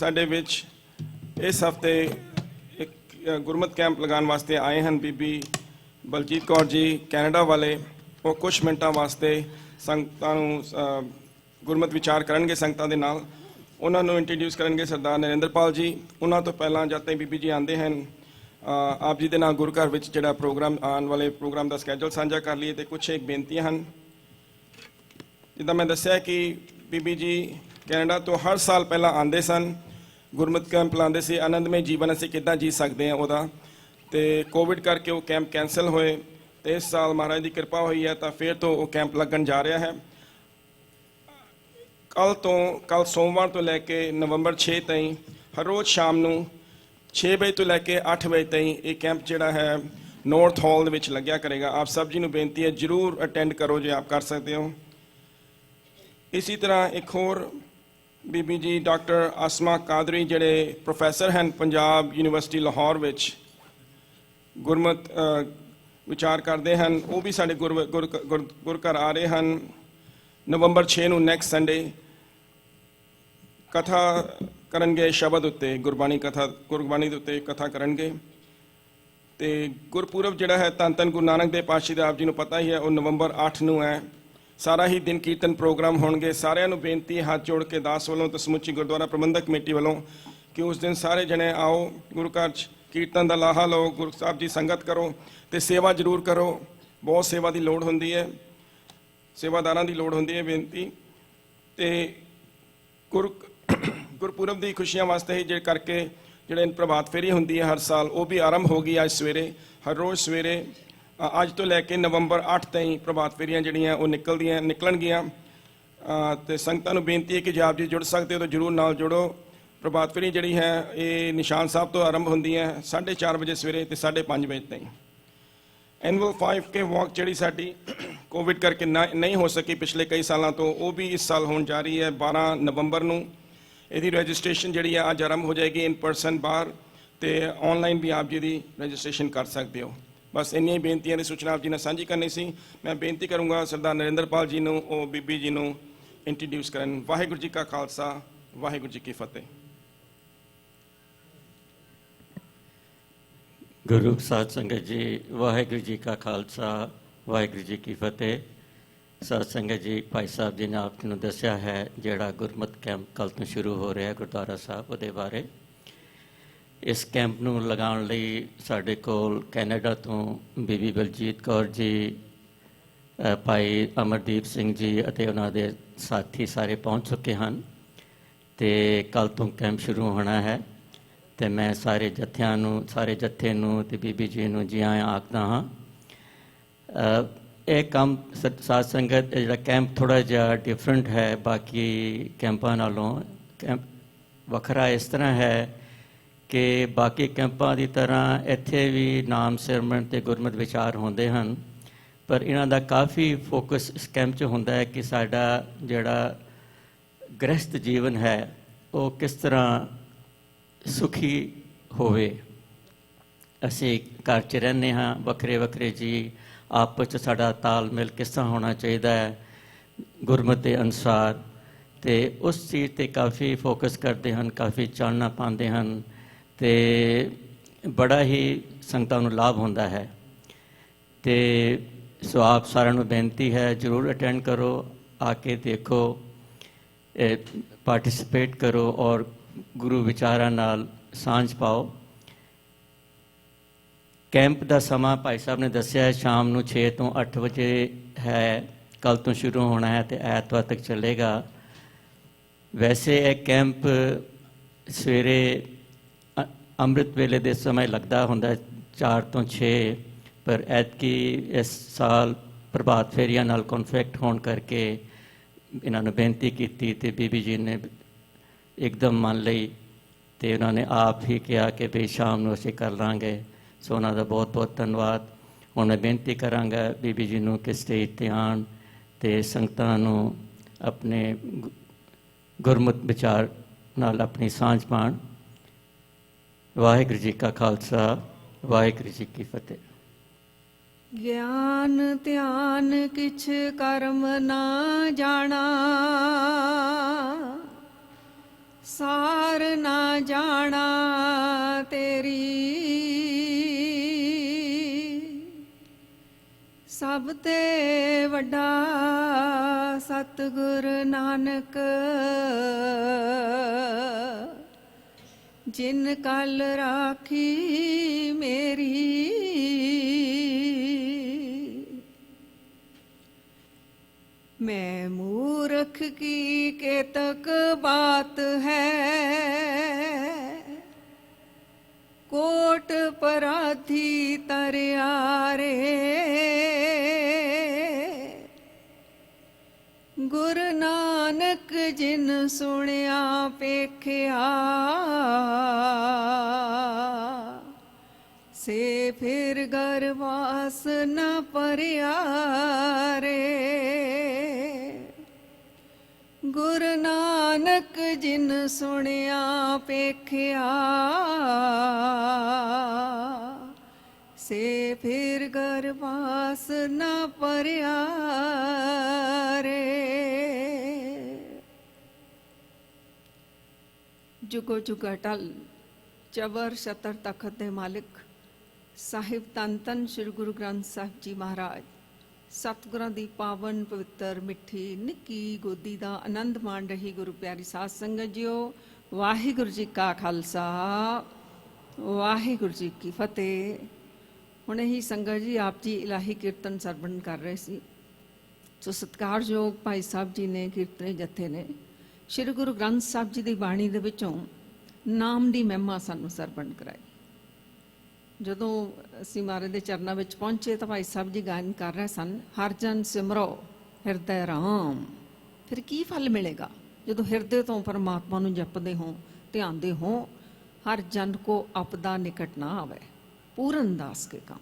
साडे विच इस हफ्ते एक गुरमत कैंप लगाने वास्ते आए हैं बीबी बलजीत कौर जी कैनेडा वाले। वो कुछ मिनटों वास्ते संगतां नूं गुरमत विचार करनगे संगतां दे नाल। उन्हां नूं इंट्रोड्यूस करनगे सरदार नरेंद्रपाल जी। उन्हां तो पहलां जद तक बीबी जी आते हैं आप जी दे नाल गुरु घर विच जिहड़ा प्रोग्राम आने वाले प्रोग्राम का स्कैजूल साझा कर लीए। तो कुछ एक बेनतियां हैं जिद्दां मैं दस्सिया कि बीबी जी कैनेडा तो हर साल पहला आते सन, गुरमत कैंप लाते सी, आनंदमय जीवन असीं किद्दां जी सकते हैं उहदा। ते कोविड करके वो कैंप कैंसल होए तो इस साल महाराज की कृपा हुई है तो फिर तो वो कैंप लगन जा रहा है। कल सोमवार तो लैके नवंबर 6 तई हर रोज़ शाम नूं 6 बजे तो लैके 8 बजे तई ये कैंप जिहड़ा है नॉर्थ हॉल विच लग्या करेगा। आप सब जी नूं बेनती है जरूर अटेंड करो जो आप कर सकते हो। इसी तरह एक होर बीबी जी डॉक्टर आसमा कादरी जिहड़े प्रोफैसर हैं पंजाब यूनिवर्सिटी लाहौर विच गुरमत विचार करते हैं, वो भी साढ़े गुर घर आ रहे हैं। नवंबर 6 नूं नैक्सट संडे कथा करनगे शबद उत्ते गुरबाणी कथा गुरबाणी के उत्ते कथा करनगे। तो गुरपुरब जिहड़ा है धन धन गुरु नानक देव पातशाह दा आप जी नूं पता ही है वो नवंबर 8 नूं है। सारा ही दिन कीर्तन प्रोग्राम होणगे। सारिਆਂ ਨੂੰ बेनती हाथ जोड़ के दास वालों तो समुची गुरुद्वारा प्रबंधक कमेटी वालों कि उस दिन सारे जने आओ गुरु घर कीर्तन का लाहा लो, गुरु साहब जी संगत करो तो सेवा जरूर करो। बहुत सेवा की लोड़ होंदी है, सेवादारां की लोड़ होंदी है। बेनती तो गुरपुरब की खुशियां वास्ते ही जे करके जिहड़े प्रभात फेरी होंदी है हर साल वो भी आरंभ हो गई। अज सवेरे हर रोज़ सवेरे अज तो लैके नवंबर 8 तई प्रभात फेरियां जिहड़ियां वो निकलणगियां। तो संगतां नूं बेनती है कि जे आप जी जुड़ सकते हो तो जरूर नाल जुड़ो। प्रभात फेरी जिहड़ी है ये निशान साहब तो आरंभ होंदी है 4:30 बजे सवेरे तो 5:30 बजे तई। एनुअल 5K वॉक जिहड़ी साडी कोविड करके नहीं हो सकी पिछले कई सालों तो वो भी इस साल होण जा रही है 12 नवंबर नूं। इहदी रजिस्ट्रेशन जिहड़ी है अज आरंभ हो जाएगी इन पर्सन बाहर, तो ऑनलाइन भी आप जी दी रजिस्ट्रेशन कर सकते हो। बस इन्नी बेनतियां की सूचना आप जी ने साझी करनी सी। मैं बेनती करूँगा सरदार नरेंद्रपाल जी नूं और बीबी जी नूं इंट्रोड्यूस करन। वाहिगुरू जी का खालसा, वाहिगुरू जी की फतेह। गुरु साध संगत जी, वाहिगुरू जी का खालसा, वाहिगुरू जी की फतेह। साध संगत जी, भाई साहब जी ने आप जी नूं दस्सिया है जिहड़ा गुरमत कैंप कल तो शुरू हो रहा है गुरुद्वारा साहब उहदे बारे। इस कैंप नूं लगाउण लई साडे कोल कैनेडा तो बीबी बलजीत कौर जी, भाई अमरदीप सिंह जी अते उन्हां दे साथी सारे पहुँच चुके हैं। तो कल तो कैंप शुरू होना है। तो मैं सारे जत्थियां नूं सारे जत्थे नूं ते बीबी जी नूं जी आया आखदा हाँ। यह काम साध संगत जिहड़ा कैंप थोड़ा जिहा डिफरेंट है बाकी कैंपां नालों। कैंप वखरा इस तरह है कि बाकी कैंपां की तरह इत्थे भी नाम सिमरन ते गुरमत विचार होंदे हैं, पर इन्हां दा काफ़ी फोकस इस कैंप च हुंदा है कि साडा जिहड़ा गृहस्थ जीवन है वो किस तरह सुखी होवे। असीं घर च रहने हाँ वखरे वखरे जी, आपस च साडा तालमेल किस तरह होना चाहिए है गुरमत के अनुसार। तो उस चीज़ ते काफ़ी फोकस करते हैं, काफ़ी चानना पाते हैं, तो बड़ा ही संगतां नूं लाभ होंदा है। तो सो आप सारिਆਂ ਨੂੰ बेनती है जरूर अटेंड करो, आके देखो, पार्टिसिपेट करो और गुरु विचारां नाल सांझ पाओ। कैंप का समा भाई साहब ने दस्सिया है शाम नूं 6 तो 8 बजे है। कल तो शुरू होना है तो ऐतवार तक चलेगा। वैसे यह कैंप सवेरे अमृत वेले दे समय लगता होंदा 4 तो 6, पर ऐतकी इस साल प्रभात फेरियां नाल कॉन्फैक्ट होने करके इन्होंने बेनती की तो बीबी जी ने एकदम मान लई। तो उन्होंने आप ही कहा कि भाई शाम को असीं कर लांगे। सो उन्हों का बहुत बहुत धन्यवाद। हुण मैं बेनती करांगा बीबी जी नूं कि स्टेज ते आण ते संगतां नूं अपने गुरमत विचार नाल अपनी सांझ पाण। वाहिगुरू जी का खालसा, वाहिगुरू जी की फतेह। ज्ञान ध्यान किछ कर्म ना जाना, ਸਾਰ ਨਾ ਜਾਣਾ ਤੇਰੀ, ਸਭ ਤੇ ਵੱਡਾ ਸਤਿਗੁਰ ਨਾਨਕ, ਜਿਨ ਕਲ ਰਾਖੀ ਮੇਰੀ। मैं मूर्ख की केतक बात है, कोट पराधी तरियारे। गुरु नानक जिन सुनिया पेखिया, से फिर गरवास न परियारे। गुरु नानक जिन सुनिया पेखिया, से फिर गरवास न परियारे। जुगो जुग अटल चबर छतर तखत दे मालिक ਸਾਹਿਬ ਧੰਨ ਧੰਨ ਸ੍ਰੀ ਗੁਰੂ ਗ੍ਰੰਥ ਸਾਹਿਬ ਜੀ ਮਹਾਰਾਜ ਸਤਿਗੁਰਾਂ ਦੀ ਪਾਵਨ ਪਵਿੱਤਰ ਮਿੱਠੀ ਨਿੱਕੀ ਗੋਦੀ ਦਾ ਆਨੰਦ ਮਾਣ ਰਹੀ ਗੁਰੂ ਪਿਆਰੀ ਸਾਧ ਸੰਗਤ ਜੀਓ। ਵਾਹਿਗੁਰੂ ਜੀ ਕਾ ਖਾਲਸਾ, ਵਾਹਿਗੁਰੂ ਜੀ ਕੀ ਫਤਿਹ। ਹੁਣੇ ਹੀ ਸੰਗਤ ਜੀ ਆਪ ਜੀ ਇਲਾਹੀ ਕੀਰਤਨ ਸਰਵਣ ਕਰ ਰਹੇ ਸੀ। ਸੋ ਸਤਿਕਾਰਯੋਗ ਭਾਈ ਸਾਹਿਬ ਜੀ ਨੇ ਕੀਰਤਨੇ ਜਥੇ ਨੇ ਸ੍ਰੀ ਗੁਰੂ ਗ੍ਰੰਥ ਸਾਹਿਬ ਜੀ ਦੀ ਬਾਣੀ ਦੇ ਵਿੱਚੋਂ ਨਾਮ ਦੀ ਮਹਿਮਾ ਸਾਨੂੰ ਸਰਵਣ ਕਰਾਈ। ਜਦੋਂ ਅਸੀਂ ਮਹਾਰਾਜ ਦੇ ਚਰਨਾਂ ਵਿੱਚ ਪਹੁੰਚੇ ਤਾਂ ਭਾਈ ਸਾਹਿਬ ਜੀ ਗਾਇਨ ਕਰ ਰਹੇ ਸਨ, ਹਰ ਜਨ ਸਿਮਰੋ ਹਿਰਦੈ ਰਾਮ। ਫਿਰ ਕੀ ਫਲ ਮਿਲੇਗਾ ਜਦੋਂ ਹਿਰਦੇ ਤੋਂ ਪਰਮਾਤਮਾ ਨੂੰ ਜਪਦੇ ਹੋ, ਧਿਆਨਦੇ ਹੋ। ਹਰ ਜਨ ਕੋ ਆਪਦਾ ਨਿਕਟ ਨਾ ਆਵੇ, ਪੂਰਨ ਦਾਸ ਕੇ ਕੰਮ।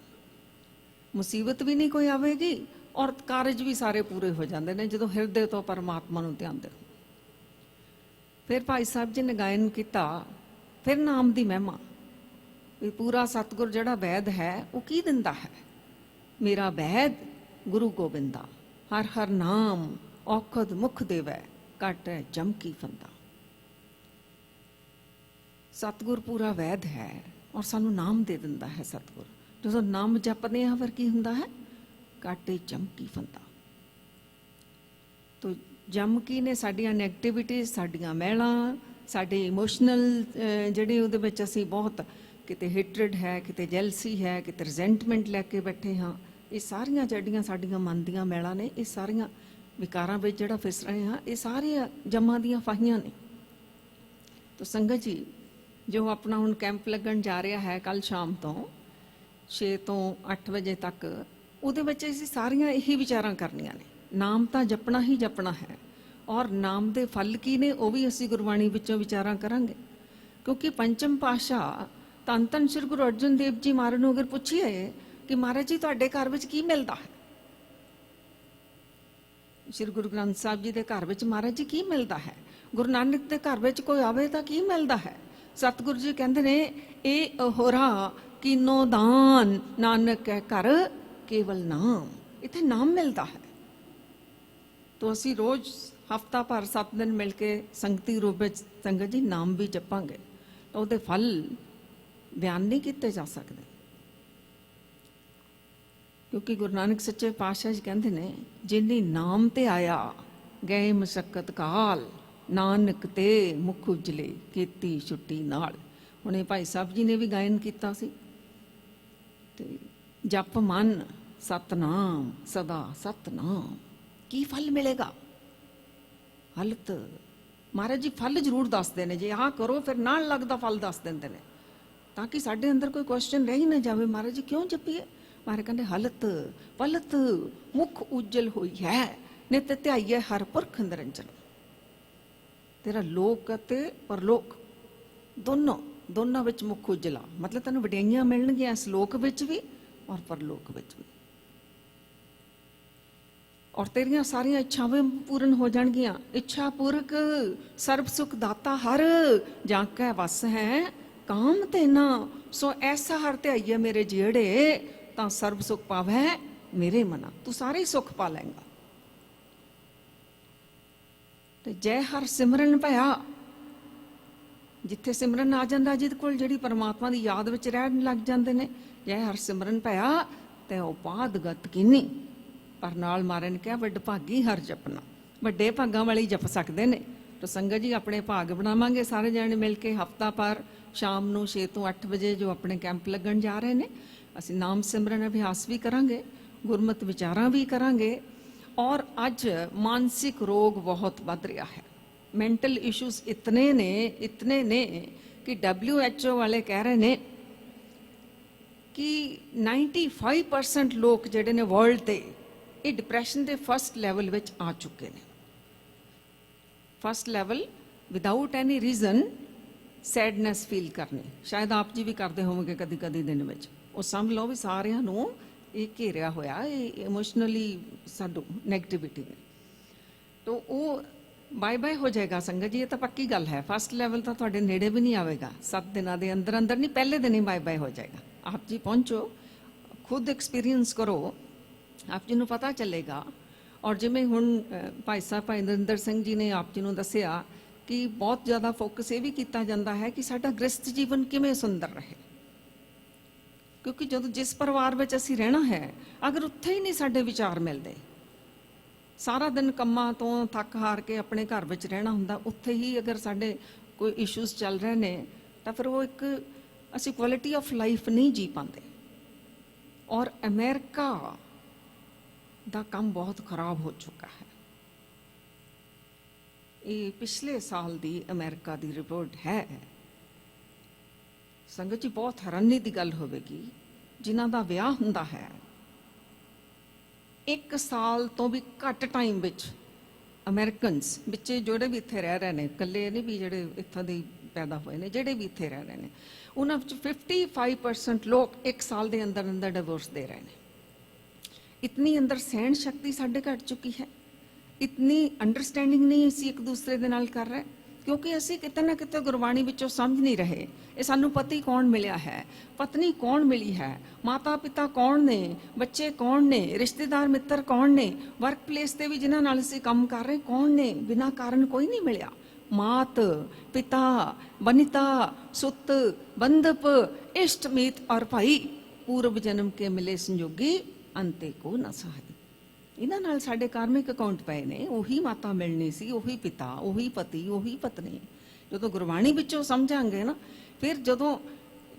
ਮੁਸੀਬਤ ਵੀ ਨਹੀਂ ਕੋਈ ਆਵੇਗੀ ਔਰ ਕਾਰਜ ਵੀ ਸਾਰੇ ਪੂਰੇ ਹੋ ਜਾਂਦੇ ਨੇ ਜਦੋਂ ਹਿਰਦੇ ਤੋਂ ਪਰਮਾਤਮਾ ਨੂੰ ਧਿਆਨਦੇ ਹੋ। ਫਿਰ ਭਾਈ ਸਾਹਿਬ ਜੀ ਨੇ ਗਾਇਨ ਕੀਤਾ ਫਿਰ ਨਾਮ ਦੀ ਮਹਿਮਾ ਵੀ ਪੂਰਾ ਸਤਿਗੁਰ ਜਿਹੜਾ ਵੈਦ ਹੈ ਉਹ ਕੀ ਦਿੰਦਾ ਹੈ। ਮੇਰਾ ਵੈਦ ਗੁਰੂ ਗੋਬਿੰਦਾ, ਹਰ ਹਰ ਨਾਮ ਔਖਦ ਮੁਖ ਦੇਵੈ, ਕਾਟੈ ਜਮ ਕੀ ਫੰਦਾ। ਸਤਿਗੁਰ ਪੂਰਾ ਵੈਦ ਹੈ ਔਰ ਸਾਨੂੰ ਨਾਮ ਦੇ ਦਿੰਦਾ ਹੈ ਸਤਿਗੁਰ। ਜਦੋਂ ਨਾਮ ਜਪਦੇ ਹਾਂ ਫਿਰ ਕੀ ਹੁੰਦਾ ਹੈ, ਕਾਟੇ ਜਮ ਕੀ ਫੰਦਾ। ਤੋ ਜਮ ਕੀ ਨੇ ਸਾਡੀਆਂ ਨੈਗੇਟਿਵਿਟੀ, ਸਾਡੀਆਂ ਮਹਿਲਾਂ, ਸਾਡੇ ਇਮੋਸ਼ਨਲ ਜਿਹੜੇ ਉਹਦੇ ਵਿੱਚ ਅਸੀਂ ਬਹੁਤ ਕਿਤੇ ਹੇਟਰਡ ਹੈ, ਕਿਤੇ ਜੈਲਸੀ ਹੈ, ਕਿਤੇ ਰਿਜ਼ੈਂਟਮੈਂਟ ਲੈ ਕੇ ਬੈਠੇ ਹਾਂ। ਇਹ ਸਾਰੀਆਂ ਜਿਹੜੀਆਂ ਸਾਡੀਆਂ ਮਨ ਦੀਆਂ ਮੈਲਾਂ ਨੇ, ਇਹ ਸਾਰੀਆਂ ਵਿਕਾਰਾਂ ਵਿੱਚ ਜਿਹੜਾ ਫਿਸ ਰਹੇ ਹਾਂ, ਇਹ ਸਾਰੀਆਂ ਜਮਾਂ ਦੀਆਂ ਫਾਹੀਆਂ ਨੇ। ਤਾਂ ਸੰਗਤ ਜੀ ਜੋ ਆਪਣਾ ਹੁਣ ਕੈਂਪ ਲੱਗਣ ਜਾ ਰਿਹਾ ਹੈ ਕੱਲ ਸ਼ਾਮ ਤੋਂ 6 ਤੋਂ 8 ਵਜੇ ਤੱਕ, ਉਹਦੇ ਵਿੱਚ ਅਸੀਂ ਸਾਰੀਆਂ ਇਹੀ ਵਿਚਾਰਾਂ ਕਰਨੀਆਂ ਨੇ। ਨਾਮ ਤਾਂ ਜਪਣਾ ਹੀ ਜਪਣਾ ਹੈ ਔਰ ਨਾਮ ਦੇ ਫਲ ਕੀ ਨੇ ਉਹ ਵੀ ਅਸੀਂ ਗੁਰਬਾਣੀ ਵਿੱਚੋਂ ਵਿਚਾਰਾਂ ਕਰਾਂਗੇ। ਕਿਉਂਕਿ ਪੰਚਮ ਪਾਤਸ਼ਾਹ ਧੰਨ ਧੰਨ ਸ੍ਰੀ ਗੁਰੂ ਅਰਜਨ ਦੇਵ ਜੀ ਮਹਾਰਾਜ ਨੂੰ ਅਗਰ ਪੁੱਛੀਏ ਕਿ ਮਹਾਰਾਜ ਜੀ ਤੁਹਾਡੇ ਘਰ ਵਿੱਚ ਕੀ ਮਿਲਦਾ ਹੈ, ਸ੍ਰੀ ਗੁਰੂ ਗ੍ਰੰਥ ਸਾਹਿਬ ਜੀ ਦੇ ਘਰ ਵਿੱਚ ਮਹਾਰਾਜ ਜੀ ਕੀ ਮਿਲਦਾ ਹੈ, ਗੁਰੂ ਨਾਨਕ ਦੇ ਘਰ ਵਿੱਚ ਕੋਈ ਆਵੇ ਤਾਂ ਕੀ ਮਿਲਦਾ ਹੈ। ਸਤਿਗੁਰੂ ਜੀ ਕਹਿੰਦੇ ਨੇ ਇਹ ਹੋਰਾ ਕੀਨੋ ਦਾਨ, ਨਾਨਕ ਹੈ ਘਰ ਕੇਵਲ ਨਾਮ। ਇੱਥੇ ਨਾਮ ਮਿਲਦਾ ਹੈ। तो ਅਸੀਂ ਰੋਜ਼ ਹਫਤਾ ਭਰ 7 ਦਿਨ ਮਿਲ ਕੇ ਸੰਗਤੀ ਰੂਪ ਵਿੱਚ ਸੰਗਤ ਜੀ ਨਾਮ ਵੀ ਜਪਾਂਗੇ ਤਾਂ ਉਹਦੇ ਫਲ ਬਿਆਨ ਨਹੀਂ ਕੀਤੇ ਜਾ ਸਕਦੇ। ਕਿਉਂਕਿ ਗੁਰੂ ਨਾਨਕ ਸੱਚੇ ਪਾਤਸ਼ਾਹ ਜੀ ਕਹਿੰਦੇ ਨੇ ਜਿਨੀ ਨਾਮ ਤੇ ਆਇਆ ਗਏ ਮੁਸ਼ੱਕਤ ਕਾਲ, ਨਾਨਕ ਤੇ ਮੁਖ ਉਜਲੇ ਕੀਤੀ ਛੁੱਟੀ ਨਾਲ। ਹੁਣ ਇਹ ਭਾਈ ਸਾਹਿਬ ਜੀ ਨੇ ਵੀ ਗਾਇਨ ਕੀਤਾ ਸੀ ਤੇ ਜਪ ਮਨ ਸਤਨਾਮ ਸਦਾ ਸਤਨਾਮ। ਕੀ ਫਲ ਮਿਲੇਗਾ? ਹਲਤ ਮਹਾਰਾਜ ਜੀ ਫਲ ਜ਼ਰੂਰ ਦੱਸਦੇ ਨੇ, ਜੇ ਆਹ ਕਰੋ ਫਿਰ ਨਾਲ ਲੱਗਦਾ ਫਲ ਦੱਸ ਦਿੰਦੇ ਨੇ ਤਾਂ ਕਿ ਸਾਡੇ ਅੰਦਰ ਕੋਈ ਕੁਐਸਚਨ ਰਹਿ ਹੀ ਨਾ ਜਾਵੇ ਮਹਾਰਾਜ ਜੀ ਕਿਉਂ ਜਪੀਏ। ਮਹਾਰਾਜ ਕਹਿੰਦੇ ਹਲਤ ਪਲਤ ਮੁਖ ਉਜਲ ਹੋਈ ਹੈ, ਨਿਤ ਧਿਆਈਏ ਹਰ ਪੁਰਖ ਨਿਰੰਜਨ। ਤੇਰਾ ਲੋਕ ਅਤੇ ਪਰਲੋਕ ਦੋਨਾਂ ਵਿੱਚ ਮੁਖ ਉਜਲਾ, ਮਤਲਬ ਤੈਨੂੰ ਵਡਿਆਈਆਂ ਮਿਲਣਗੀਆਂ ਇਸ ਲੋਕ ਵਿੱਚ ਵੀ ਔਰ ਪਰਲੋਕ ਵਿੱਚ ਵੀ, ਔਰ ਤੇਰੀਆਂ ਸਾਰੀਆਂ ਇੱਛਾਵਾਂ ਪੂਰਨ ਹੋ ਜਾਣਗੀਆਂ। ਇੱਛਾ ਪੂਰਕ ਸਰਬ ਸੁਖ ਦਾਤਾ ਹਰ, ਜਾਂ ਕੈ ਵਸ ਹੈ ਕਾਮ ਤੈਨਾ। ਸੋ ਐਸਾ ਹਰ ਧਿਆਈਏ ਮੇਰੇ ਜਿਹੜੇ, ਤਾਂ ਸਰਬ ਸੁਖ ਪਾਵੈ ਮੇਰੇ ਮਨਾ। ਤੂੰ ਸਾਰੇ ਸੁਖ ਪਾ ਲੈਂਗਾ। ਤੇ ਜੈ ਹਰ ਸਿਮਰਨ ਭਇਆ, ਜਿੱਥੇ ਸਿਮਰਨ ਆ ਜਾਂਦਾ ਜਿਹਦੇ ਕੋਲ, ਜਿਹੜੀ ਪਰਮਾਤਮਾ ਦੀ ਯਾਦ ਵਿੱਚ ਰਹਿਣ ਲੱਗ ਜਾਂਦੇ ਨੇ, ਜੈ ਹਰ ਸਿਮਰਨ ਭਇਆ ਤੇ ਉਹ ਬਾਦ ਗਤ ਕੀਨੀ। ਪਰ ਨਾਲ ਮਾਰੇ ਨੇ ਕਿਹਾ ਵੱਡ ਭਾਗੀ ਹਰ ਜਪਣਾ, ਵੱਡੇ ਭਾਗਾਂ ਵਾਲੀ ਜਪ ਸਕਦੇ ਨੇ। ਤਾਂ ਸੰਗਤ ਜੀ ਆਪਣੇ ਭਾਗ ਬਣਾਵਾਂਗੇ ਸਾਰੇ ਜਾਣੇ ਮਿਲ ਕੇ। ਹਫਤਾ ਪਰ ਸ਼ਾਮ ਨੂੰ 6 ਤੋਂ 8 ਵਜੇ ਜੋ ਆਪਣੇ ਕੈਂਪ ਲੱਗਣ ਜਾ ਰਹੇ ਨੇ, ਅਸੀਂ ਨਾਮ ਸਿਮਰਨ ਅਭਿਆਸ ਵੀ ਕਰਾਂਗੇ, ਗੁਰਮਤਿ ਵਿਚਾਰਾਂ ਵੀ ਕਰਾਂਗੇ। ਔਰ ਅੱਜ ਮਾਨਸਿਕ ਰੋਗ ਬਹੁਤ ਵੱਧ ਰਿਹਾ ਹੈ, ਮੈਂਟਲ ਇਸ਼ੂਜ਼ ਇਤਨੇ ਨੇ ਕਿ WHO ਵਾਲੇ ਕਹਿ ਰਹੇ ਨੇ ਕਿ 95% ਲੋਕ ਜਿਹੜੇ ਨੇ ਵਰਲਡ ਤੇ ਇਹ ਡਿਪਰੈਸ਼ਨ ਦੇ ਫਸਟ ਲੈਵਲ ਵਿੱਚ ਆ ਚੁੱਕੇ ਨੇ। First level without any reason sadness feel ਕਰਨੀ। ਸ਼ਾਇਦ ਆਪ ਜੀ ਵੀ ਕਰਦੇ ਹੋਵੋਗੇ ਕਦੀ ਕਦੀ ਦਿਨ ਵਿੱਚ। ਉਹ ਸਮਝ ਲਓ ਵੀ ਸਾਰਿਆਂ ਨੂੰ ਇਹ ਘੇਰਿਆ ਹੋਇਆ, ਇਹ ਇਮੋਸ਼ਨਲੀ ਸਾਨੂੰ ਨੈਗੇਟਿਵਿਟੀ ਨੇ। ਤਾਂ ਉਹ ਬਾਏ ਬਾਏ ਹੋ ਜਾਏਗਾ ਸੰਗਤ ਜੀ, ਇਹ ਤਾਂ ਪੱਕੀ ਗੱਲ ਹੈ। ਫਸਟ ਲੈਵਲ ਤਾਂ ਤੁਹਾਡੇ ਨੇੜੇ ਵੀ ਨਹੀਂ ਆਵੇਗਾ, 7 ਦਿਨਾਂ ਦੇ ਅੰਦਰ ਨਹੀਂ, ਪਹਿਲੇ ਦਿਨ ਹੀ ਬਾਏ ਬਾਏ ਹੋ ਜਾਏਗਾ। ਆਪ ਜੀ ਪਹੁੰਚੋ, ਖੁਦ ਐਕਸਪੀਰੀਅੰਸ ਕਰੋ, ਆਪ ਜੀ ਨੂੰ ਪਤਾ ਚੱਲੇਗਾ। ਔਰ ਜਿਵੇਂ ਹੁਣ ਭਾਈ ਸਾਹਿਬ ਭਾਈ ਨਰਿੰਦਰ ਸਿੰਘ ਜੀ ਨੇ ਆਪ ਜੀ ਨੂੰ ਦੱਸਿਆ ਕਿ ਬਹੁਤ ਜ਼ਿਆਦਾ ਫੋਕਸ ਇਹ ਵੀ ਕੀਤਾ ਜਾਂਦਾ ਹੈ ਕਿ ਸਾਡਾ ਗ੍ਰਸਥ ਜੀਵਨ ਕਿਵੇਂ ਸੁੰਦਰ ਰਹੇ। ਕਿਉਂਕਿ ਜਦੋਂ ਜਿਸ ਪਰਿਵਾਰ ਵਿੱਚ ਅਸੀਂ ਰਹਿਣਾ ਹੈ, ਅਗਰ ਉੱਥੇ ਹੀ ਨਹੀਂ ਸਾਡੇ ਵਿਚਾਰ ਮਿਲਦੇ, ਸਾਰਾ ਦਿਨ ਕੰਮਾਂ ਤੋਂ ਥੱਕ ਹਾਰ ਕੇ ਆਪਣੇ ਘਰ ਵਿੱਚ ਰਹਿਣਾ ਹੁੰਦਾ, ਉੱਥੇ ਹੀ ਅਗਰ ਸਾਡੇ ਕੋਈ ਇਸ਼ੂਜ਼ ਚੱਲ ਰਹੇ ਨੇ, ਤਾਂ ਫਿਰ ਉਹ ਇੱਕ ਅਸੀਂ ਕੁਆਲਿਟੀ ਆਫ ਲਾਈਫ ਨਹੀਂ ਜੀ ਪਾਉਂਦੇ। ਔਰ ਅਮਰੀਕਾ ਦਾ ਕੰਮ ਬਹੁਤ ਖਰਾਬ ਹੋ ਚੁੱਕਾ ਹੈ। ਇਹ ਪਿਛਲੇ ਸਾਲ ਦੀ ਅਮਰੀਕਾ ਦੀ ਰਿਪੋਰਟ ਹੈ। ਸੰਗਤ ਜੀ ਬਹੁਤ ਹੈਰਾਨੀ ਦੀ ਗੱਲ ਹੋਵੇਗੀ, ਜਿਨ੍ਹਾਂ ਦਾ ਵਿਆਹ ਹੁੰਦਾ ਹੈ 1 ਸਾਲ ਤੋਂ ਵੀ ਘੱਟ ਟਾਈਮ ਵਿੱਚ, ਅਮਰੀਕਨਸ ਵਿੱਚ ਜਿਹੜੇ ਵੀ ਇੱਥੇ ਰਹਿ ਰਹੇ ਨੇ, ਇਕੱਲੇ ਨਹੀਂ ਵੀ ਜਿਹੜੇ ਇੱਥੋਂ ਦੇ ਪੈਦਾ ਹੋਏ ਨੇ, ਜਿਹੜੇ ਵੀ ਇੱਥੇ ਰਹਿ ਰਹੇ ਨੇ, ਉਹਨਾਂ ਵਿੱਚ 55% ਲੋਕ 1 ਸਾਲ ਦੇ ਅੰਦਰ ਅੰਦਰ ਡਿਵੋਰਸ ਦੇ ਰਹੇ ਨੇ। ਇਤਨੀ ਅੰਦਰ ਸਹਿਣ ਸ਼ਕਤੀ ਸਾਡੇ ਘਟ ਚੁੱਕੀ ਹੈ, ਇਤਨੀ ਅੰਡਰਸਟੈਂਡਿੰਗ ਨਹੀਂ ਅਸੀਂ ਇੱਕ ਦੂਸਰੇ ਦੇ ਨਾਲ ਕਰ ਰਹੇ, ਕਿਉਂਕਿ ਅਸੀਂ ਕਿਤੇ ਨਾ ਕਿਤੇ ਗੁਰਬਾਣੀ ਵਿੱਚੋਂ ਸਮਝ ਨਹੀਂ ਰਹੇ। ਇਹ ਸਾਨੂੰ ਪਤੀ ਕੌਣ ਮਿਲਿਆ ਹੈ, ਪਤਨੀ ਕੌਣ ਮਿਲੀ ਹੈ, ਮਾਤਾ ਪਿਤਾ ਕੌਣ ਨੇ, ਬੱਚੇ ਕੌਣ ਨੇ, ਰਿਸ਼ਤੇਦਾਰ ਮਿੱਤਰ ਕੌਣ ਨੇ, ਵਰਕ ਪਲੇਸ ਤੇ ਵੀ ਜਿਨ੍ਹਾਂ ਨਾਲ ਅਸੀਂ ਕੰਮ ਕਰ ਰਹੇ ਕੌਣ ਨੇ। ਬਿਨਾਂ ਕਾਰਨ ਕੋਈ ਨਹੀਂ ਮਿਲਿਆ। ਮਾਤ ਪਿਤਾ ਬਨਿਤਾ ਸੁੱਤ ਬੰਧਪ ਇਸ਼ਟ ਮੀਤ ਔਰ ਭਾਈ, ਪੂਰਵ ਜਨਮ ਕੇ ਮਿਲੇ ਸੰਜੋਗੀ ਅੰਤੇ ਕੋ ਨਾ ਸਹਾਈ। ਇਹਨਾਂ ਨਾਲ ਸਾਡੇ ਕਾਰਮਿਕ ਅਕਾਊਂਟ ਪਏ ਨੇ। ਉਹੀ ਮਾਤਾ ਮਿਲਣੀ ਸੀ, ਉਹੀ ਪਿਤਾ, ਉਹੀ ਪਤੀ, ਉਹੀ ਪਤਨੀ। ਜਦੋਂ ਗੁਰਬਾਣੀ ਵਿੱਚੋਂ ਸਮਝਾਂਗੇ ਨਾ, ਫਿਰ ਜਦੋਂ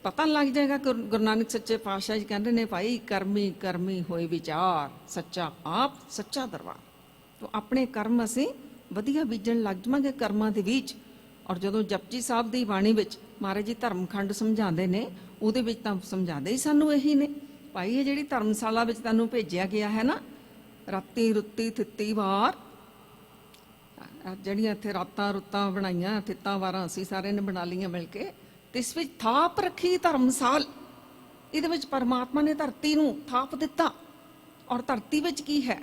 ਪਤਾ ਲੱਗ ਜਾਏਗਾ। ਗੁਰੂ ਨਾਨਕ ਸੱਚੇ ਪਾਤਸ਼ਾਹ ਜੀ ਕਹਿੰਦੇ ਨੇ, ਭਾਈ ਕਰਮੀ ਕਰਮੀ ਹੋਏ ਵਿਚਾਰ, ਸੱਚਾ ਆਪ ਸੱਚਾ ਦਰਬਾਰ। ਤਾਂ ਆਪਣੇ ਕਰਮ ਅਸੀਂ ਵਧੀਆ ਬੀਜਣ ਲੱਗ ਜਾਵਾਂਗੇ ਕਰਮਾਂ ਦੇ ਵਿੱਚ। ਔਰ ਜਦੋਂ ਜਪਜੀ ਸਾਹਿਬ ਦੀ ਬਾਣੀ ਵਿੱਚ ਮਹਾਰਾਜ ਜੀ ਧਰਮਖੰਡ ਸਮਝਾਉਂਦੇ ਨੇ, ਉਹਦੇ ਵਿੱਚ ਤਾਂ ਸਮਝਾਉਂਦੇ ਹੀ ਸਾਨੂੰ ਇਹੀ ਨੇ, ਭਾਈ ਇਹ ਜਿਹੜੀ ਧਰਮਸ਼ਾਲਾ ਵਿੱਚ ਤੁਹਾਨੂੰ ਭੇਜਿਆ ਗਿਆ ਹੈ ਨਾ, ਰਾਤੀ ਰੁੱਤੀ ਥਿੱਤੀ ਵਾਰ, ਜਿਹੜੀਆਂ ਇੱਥੇ ਰਾਤਾਂ ਰੁੱਤਾਂ ਬਣਾਈਆਂ, ਥਿੱਤਾਂ ਵਾਰਾਂ ਅਸੀਂ ਸਾਰਿਆਂ ਨੇ ਬਣਾ ਲਈਆਂ ਮਿਲ ਕੇ, ਤੇ ਇਸ ਵਿੱਚ ਥਾਪ ਰੱਖੀ ਧਰਮਸਾਲ। ਇਹਦੇ ਵਿੱਚ ਪਰਮਾਤਮਾ ਨੇ ਧਰਤੀ ਨੂੰ ਥਾਪ ਦਿੱਤਾ। ਔਰ ਧਰਤੀ ਵਿੱਚ ਕੀ ਹੈ?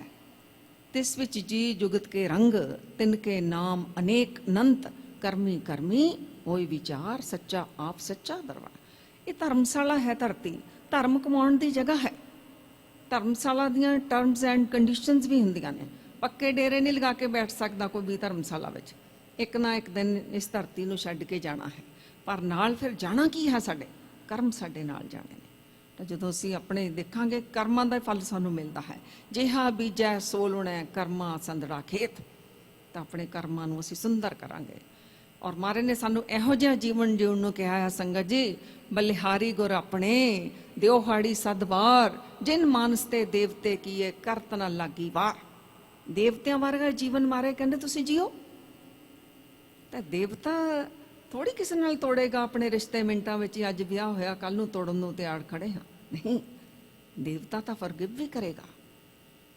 ਤਿਸ ਵਿੱਚ ਜੀ ਜੁਗਤ ਕੇ ਰੰਗ, ਤਿਨ ਕੇ ਨਾਮ ਅਨੇਕ ਅਨੰਤ, ਕਰਮੀ ਕਰਮੀ ਹੋਈ ਵਿਚਾਰ, ਸੱਚਾ ਆਪ ਸੱਚਾ ਦਰਬਾਰ। ਇਹ ਧਰਮਸ਼ਾਲਾ ਹੈ, ਧਰਤੀ ਧਰਮ ਕਮਾਉਣ ਦੀ ਜਗ੍ਹਾ ਹੈ। ਧਰਮਸ਼ਾਲਾ ਦੀਆਂ ਟਰਮਸ ਐਂਡ ਕੰਡੀਸ਼ਨਸ ਵੀ ਹੁੰਦੀਆਂ ਨੇ। ਪੱਕੇ ਡੇਰੇ ਨਹੀਂ ਲਗਾ ਕੇ ਬੈਠ ਸਕਦਾ ਕੋਈ ਵੀ ਧਰਮਸ਼ਾਲਾ ਵਿੱਚ। ਇੱਕ ਨਾ ਇੱਕ ਦਿਨ ਇਸ ਧਰਤੀ ਨੂੰ ਛੱਡ ਕੇ ਜਾਣਾ ਹੈ। ਪਰ ਨਾਲ ਫਿਰ ਜਾਣਾ ਕੀ ਹੈ? ਸਾਡੇ ਕਰਮ ਸਾਡੇ ਨਾਲ ਜਾਣੇ ਨੇ। ਤਾਂ ਜਦੋਂ ਅਸੀਂ ਆਪਣੇ ਦੇਖਾਂਗੇ ਕਰਮਾਂ ਦਾ ਫਲ ਸਾਨੂੰ ਮਿਲਦਾ ਹੈ। ਜਿਹਾ ਬੀਜੈ ਸੋ ਲੁਣੈ, ਕਰਮਾ ਸੰਦੜਾ ਖੇਤ। ਤਾਂ ਆਪਣੇ ਕਰਮਾਂ ਨੂੰ ਅਸੀਂ ਸੁੰਦਰ ਕਰਾਂਗੇ। ਔਰ ਮਹਾਰਾਜ ਨੇ ਸਾਨੂੰ ਇਹੋ ਜਿਹਾ ਜੀਵਨ ਜਿਉਣ ਨੂੰ ਕਿਹਾ ਹੈ ਸੰਗਤ ਜੀ, ਬਲਿਹਾਰੀ ਗੁਰ ਆਪਣੇ ਦਿਓਹਾੜੀ ਸਦਵਾਰ, ਜਿਨ ਮਾਨਸ ਤੇ ਦੇਵਤੇ ਕੀਏ ਕਰਤ ਨਾ ਲਾਗੀ ਵਾਰ। ਦੇਵਤਿਆਂ ਵਰਗਾ ਜੀਵਨ ਮਾਰੇ ਕਹਿੰਦੇ ਤੁਸੀਂ ਜੀਓ। ਤਾਂ ਦੇਵਤਾ ਥੋੜੀ ਕਿਸੇ ਨਾਲ ਤੋੜੇਗਾ ਆਪਣੇ ਰਿਸ਼ਤੇ ਮਿੰਟਾਂ ਵਿੱਚ ਹੀ। ਅੱਜ ਵਿਆਹ ਹੋਇਆ, ਕੱਲ ਨੂੰ ਤੋੜਨ ਨੂੰ ਤਿਆਰ ਖੜੇ ਹਾਂ, ਨਹੀਂ। ਦੇਵਤਾ ਤਾਂ ਫਰਗਿਵ ਵੀ ਕਰੇਗਾ,